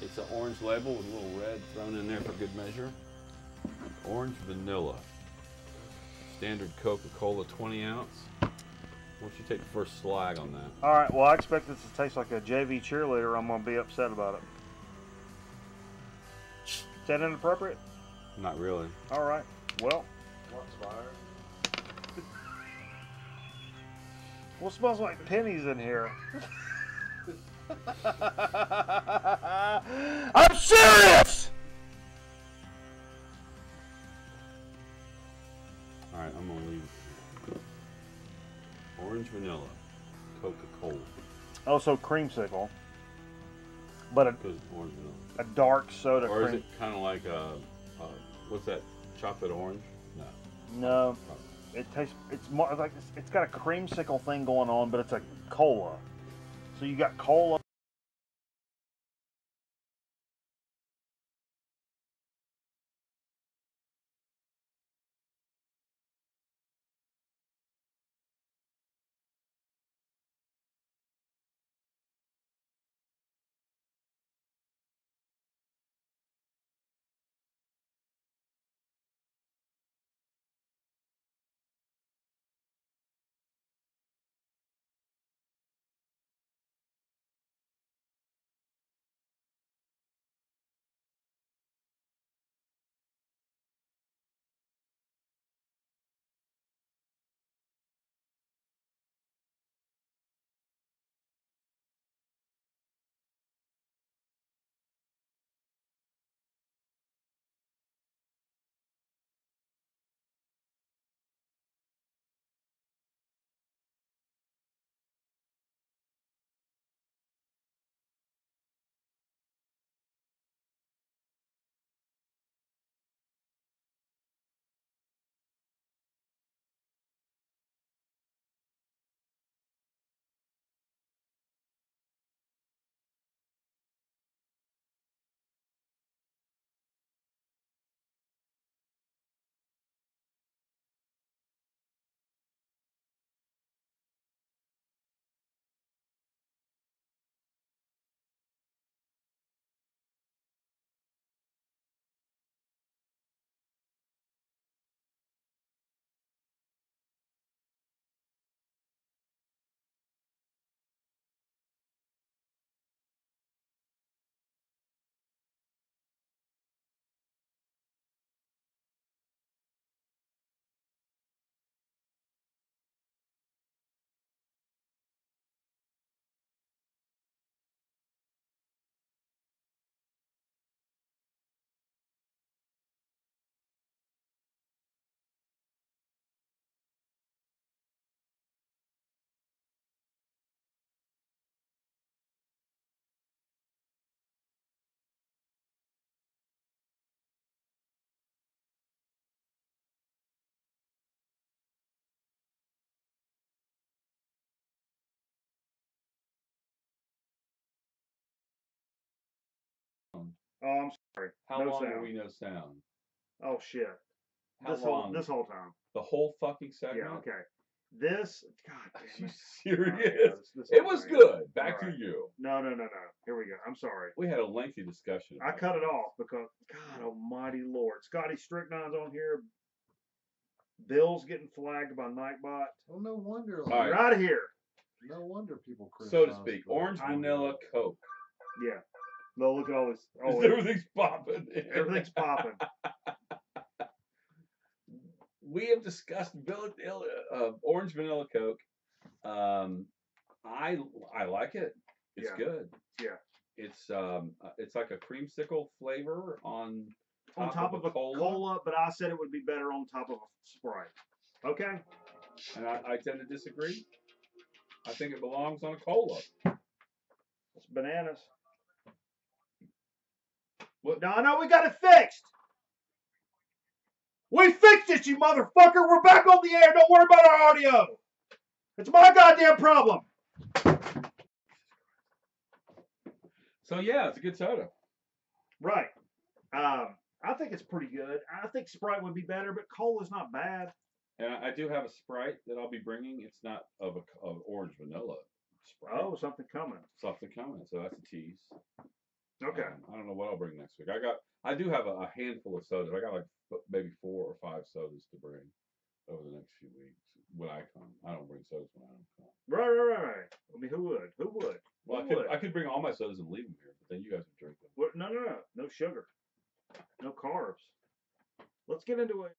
It's an orange label with a little red thrown in there for good measure. Orange Vanilla. Standard Coca-Cola 20 ounce. Why don't you take the first slag on that? All right. Well, I expect this to taste like a JV cheerleader. I'm going to be upset about it. Is that inappropriate? Not really. All right. Well. Well, it smells like pennies in here. I'm serious! Alright, I'm going to leave it. Orange Vanilla. Coca-Cola. Also creamsicle. But Orange Vanilla. a dark soda Or is cream. it kind of like what's that? Chocolate orange? No. No. It tastes. It's more like it's got a creamsicle thing going on, but it's a cola. So you got cola. Oh, I'm sorry. How no long sound. were we no sound? Oh shit. How long? This whole time. The whole fucking segment? Yeah. Okay. This. God Are damn you it. serious? Right, yeah, It was good. Back to right. you. No. Here we go. I'm sorry. We had a lengthy discussion. I cut it off because God Almighty Lord, Scotty Stricknine's on here. Bill's getting flagged by Nightbot. Well, no wonder. All right. You're out of here. No wonder people criticize. So to speak, orange vanilla Coke. Yeah. No, look at all this. Oh, everything's popping. Everything's popping. We have discussed orange vanilla Coke. I like it. It's good. Yeah. It's like a creamsicle flavor on top of a cola, but I said it would be better on top of a Sprite. Okay. And I tend to disagree. I think it belongs on a cola. It's bananas. What? No, we got it fixed. We fixed it, you motherfucker. We're back on the air. Don't worry about our audio. It's my goddamn problem. So yeah, it's a good soda. Right. I think it's pretty good. I think Sprite would be better, but Cola's not bad. And I do have a Sprite that I'll be bringing. It's not of orange vanilla Sprite. Oh, something coming. Something coming. So that's a tease. Okay. I don't know what I'll bring next week. I do have a handful of sodas. I got like maybe 4 or 5 sodas to bring over the next few weeks when I come. I don't bring sodas when I don't come. Right. I mean, who would? Well, I could bring all my sodas and leave them here, but then you guys would drink them. What? No. No sugar. No carbs. Let's get into it.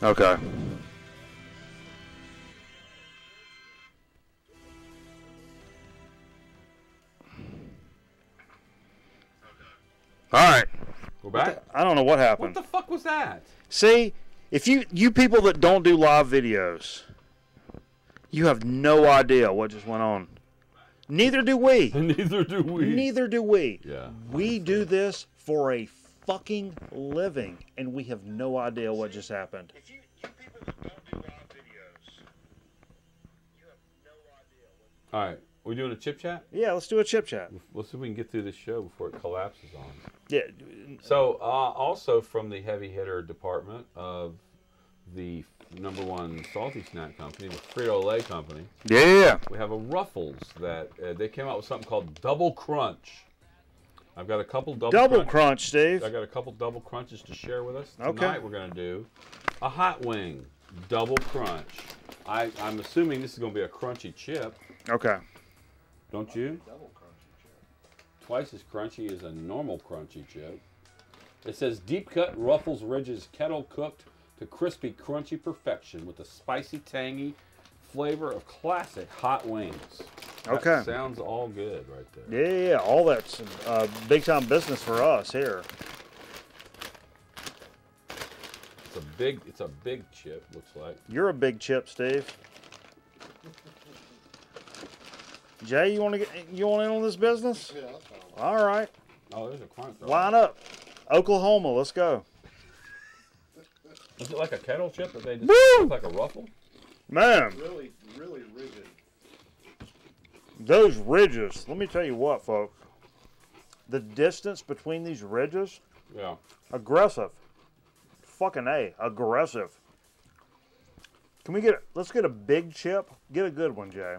Okay. All right. We're back? I don't know what happened. What the fuck was that? See, if you people that don't do live videos, you have no idea what just went on. Neither do we. Neither do we. Neither do we. Yeah. We do this for a fucking living, and we have no idea what just happened. If you people that don't do live videos, you have no idea what. All right. We doing a chip chat? Yeah, let's do a chip chat. Let's see if we can get through this show before it collapses on us. Yeah. So, also from the heavy hitter department of the #1 salty snack company, the Frito-Lay company. Yeah. We have a Ruffles that they came out with something called Double Crunch. I've got a couple double crunch, Steve. I got a couple double crunches to share with us. Okay. Tonight we're going to do a hot wing double crunch. I'm assuming this is going to be a crunchy chip. Okay. Don't you? Double crunchy chip. Twice as crunchy as a normal crunchy chip. It says deep cut Ruffles ridges kettle cooked to crispy crunchy perfection with a spicy tangy flavor of classic hot wings. That Okay. Sounds all good right there. Yeah, all that's big time business for us here. It's a big chip, looks like. You're a big chip, Steve. Jay, you want in on this business? Yeah, that's fine. All right. Oh, there's a crunch. Line up. Oklahoma, let's go. Is it like a kettle chip that they just Woo! look like a ruffle? Man, Really, really rigid. those ridges, let me tell you what, folks. The distance between these ridges, Yeah. aggressive. Fucking A, aggressive. Can we let's get a big chip? Get a good one, Jay.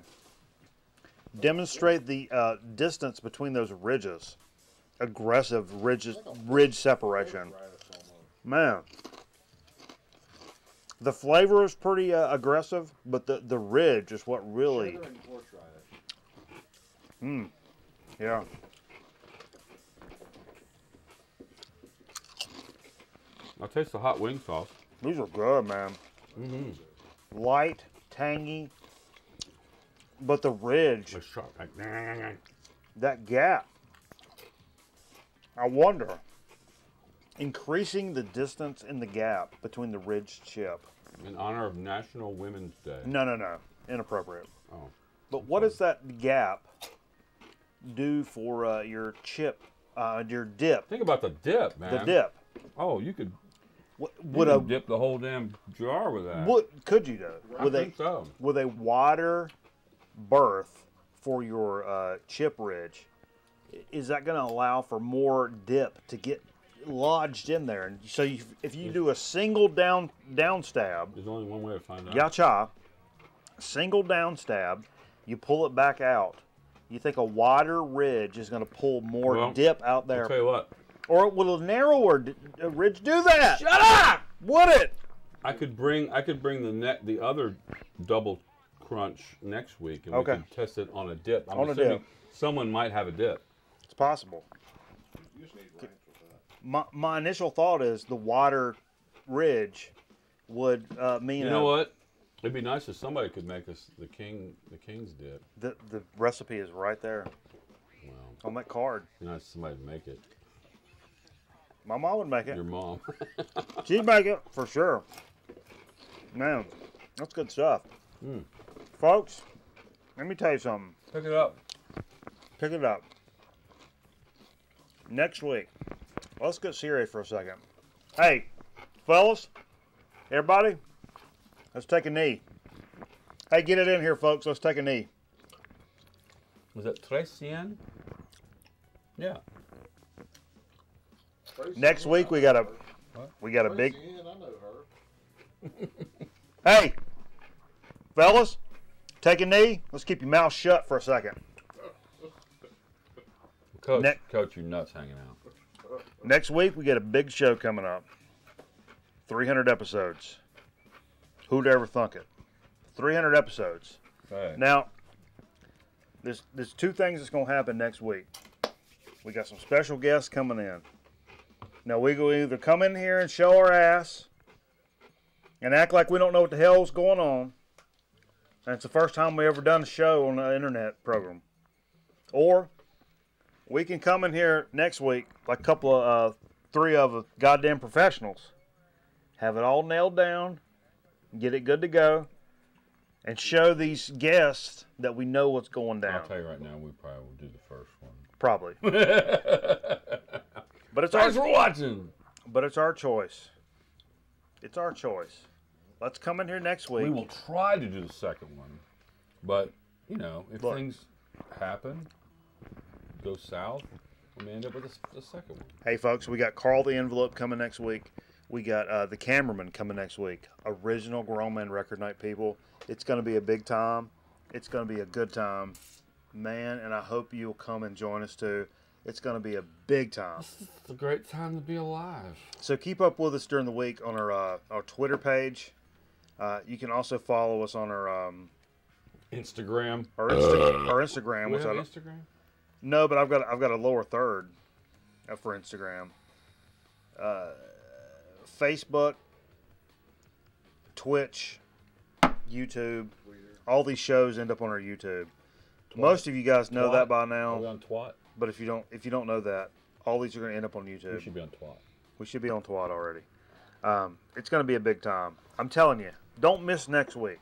Demonstrate the distance between those ridges. Aggressive ridge separation. Man. The flavor is pretty aggressive, but the ridge is what really... Yeah. I taste the hot wing sauce. These are good, man. Mm-hmm. Light, tangy, but the ridge, It's sharp. Like, that gap. I wonder, increasing the distance in the gap between the ridge chip. in honor of National Women's Day. No. Inappropriate. Oh. But what does that gap do for your chip, your dip? Think about the dip, man. The dip. Oh, you could Would dip the whole damn jar with that. What could you do? I think so. With a wider berth for your chip ridge, is that going to allow for more dip to get lodged in there? And so if you do a single down stab, there's only one way to find out. Yacha, single down stab, you pull it back out. You think a wider ridge is going to pull more dip out there? I'll tell you what. Or will a narrower ridge do that? Shut up! Would it? I could bring the other double crunch next week, and we could test it on a dip. I'm assuming someone might have a dip. It's possible. You just need ranch with that. My initial thought is the wider ridge would mean. You know what? It'd be nice if somebody could make us the king's dip. The recipe is right there. Wow. On that card. It'd be nice if somebody would make it. My mom would make it. Your mom. She'd make it for sure. Man, that's good stuff. Folks, let me tell you something. Pick it up. Pick it up. Next week, let's get serious for a second. Hey, fellas, everybody, let's take a knee. Hey, get it in here, folks. Let's take a knee. Was that 300? Yeah. Next week we got a big. I know her. Hey, fellas, take a knee. Let's keep your mouth shut for a second. Coach, your nuts hanging out. Next week we got a big show coming up. 300 episodes. Who'd ever thunk it? 300 episodes. Right. Now, there's two things that's going to happen next week. We got some special guests coming in. Now, we go either come in here and show our ass, and act like we don't know what the hell's going on. And it's the first time we ever done a show on an internet program. Or we can come in here next week, like a couple of, 3 of goddamn professionals. Have it all nailed down, get it good to go, and show these guests that we know what's going down. I'll tell you right now, we probably will do the first one. Probably. But it's Thanks for watching. But it's our choice. It's our choice. Let's come in here next week. We will try to do the second one. But, you know, if things happen, go south, we may end up with the second one. Hey, folks, we got Carl the Envelope coming next week. We got the cameraman coming next week. Original Grown Man Record Night, people. It's going to be a big time. It's going to be a good time. Man, and I hope you'll come and join us, too. It's going to be a big time. It's a great time to be alive. So keep up with us during the week on our Twitter page. You can also follow us on our Instagram. Our Instagram. Do we have Instagram? No, but I've got a lower third for Instagram. Facebook, Twitch, YouTube. All these shows end up on our YouTube. Twat. Most of you guys know that by now. Are we on Twat? But if you don't know that, all these are going to end up on YouTube. We should be on Twat. We should be on Twat already. It's going to be a big time. I'm telling you. Don't miss next week.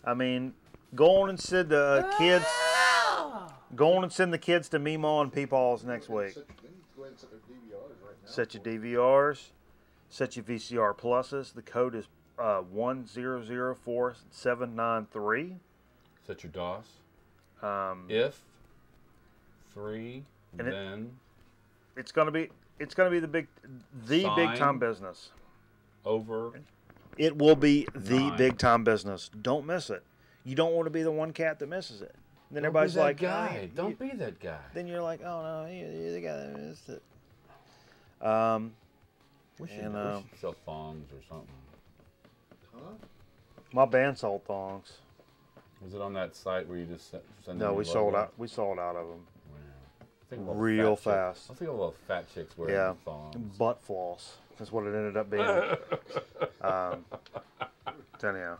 I mean, go on and send the kids. Go on and send the kids to Meemaw and Peepaws next week. Set your DVRs. Set your VCR pluses. The code is 1004793. Set your DOS. If 3, then it's gonna be the big time business. Over. It will be the big time business. Don't miss it. You don't want to be the one cat that misses it. Then everybody's like, guy. Don't be that guy. Then you're like, oh no, you're the guy that missed it. We should sell thongs or something. Huh? My band sold thongs. Was it on that site where you just send? No, we sold out. We sold out of them. Wow. Real fast. I think a lot of fat chicks wearing thongs. Butt floss. That's what it ended up being. Anyhow.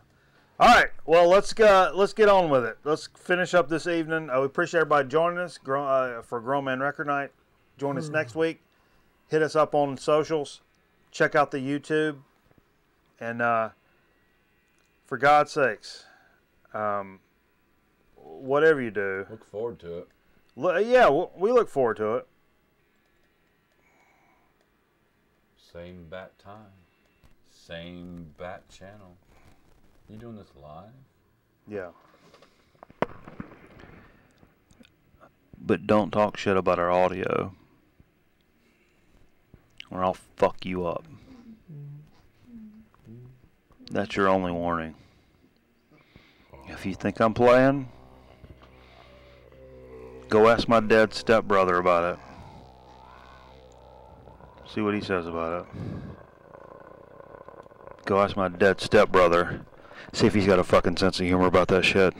All right. Well, let's get on with it. Let's finish up this evening. We appreciate everybody joining us for Grown Man Record Night. Join us next week. Hit us up on socials. Check out the YouTube. And for God's sakes, whatever you do, look forward to it. Yeah, we look forward to it. Same bat time. Same bat channel. You doing this live? Yeah. But don't talk shit about our audio, or I'll fuck you up. That's your only warning. If you think I'm playing, go ask my dead stepbrother about it. See what he says about it. Go ask my dead stepbrother. See if he's got a fucking sense of humor about that shit.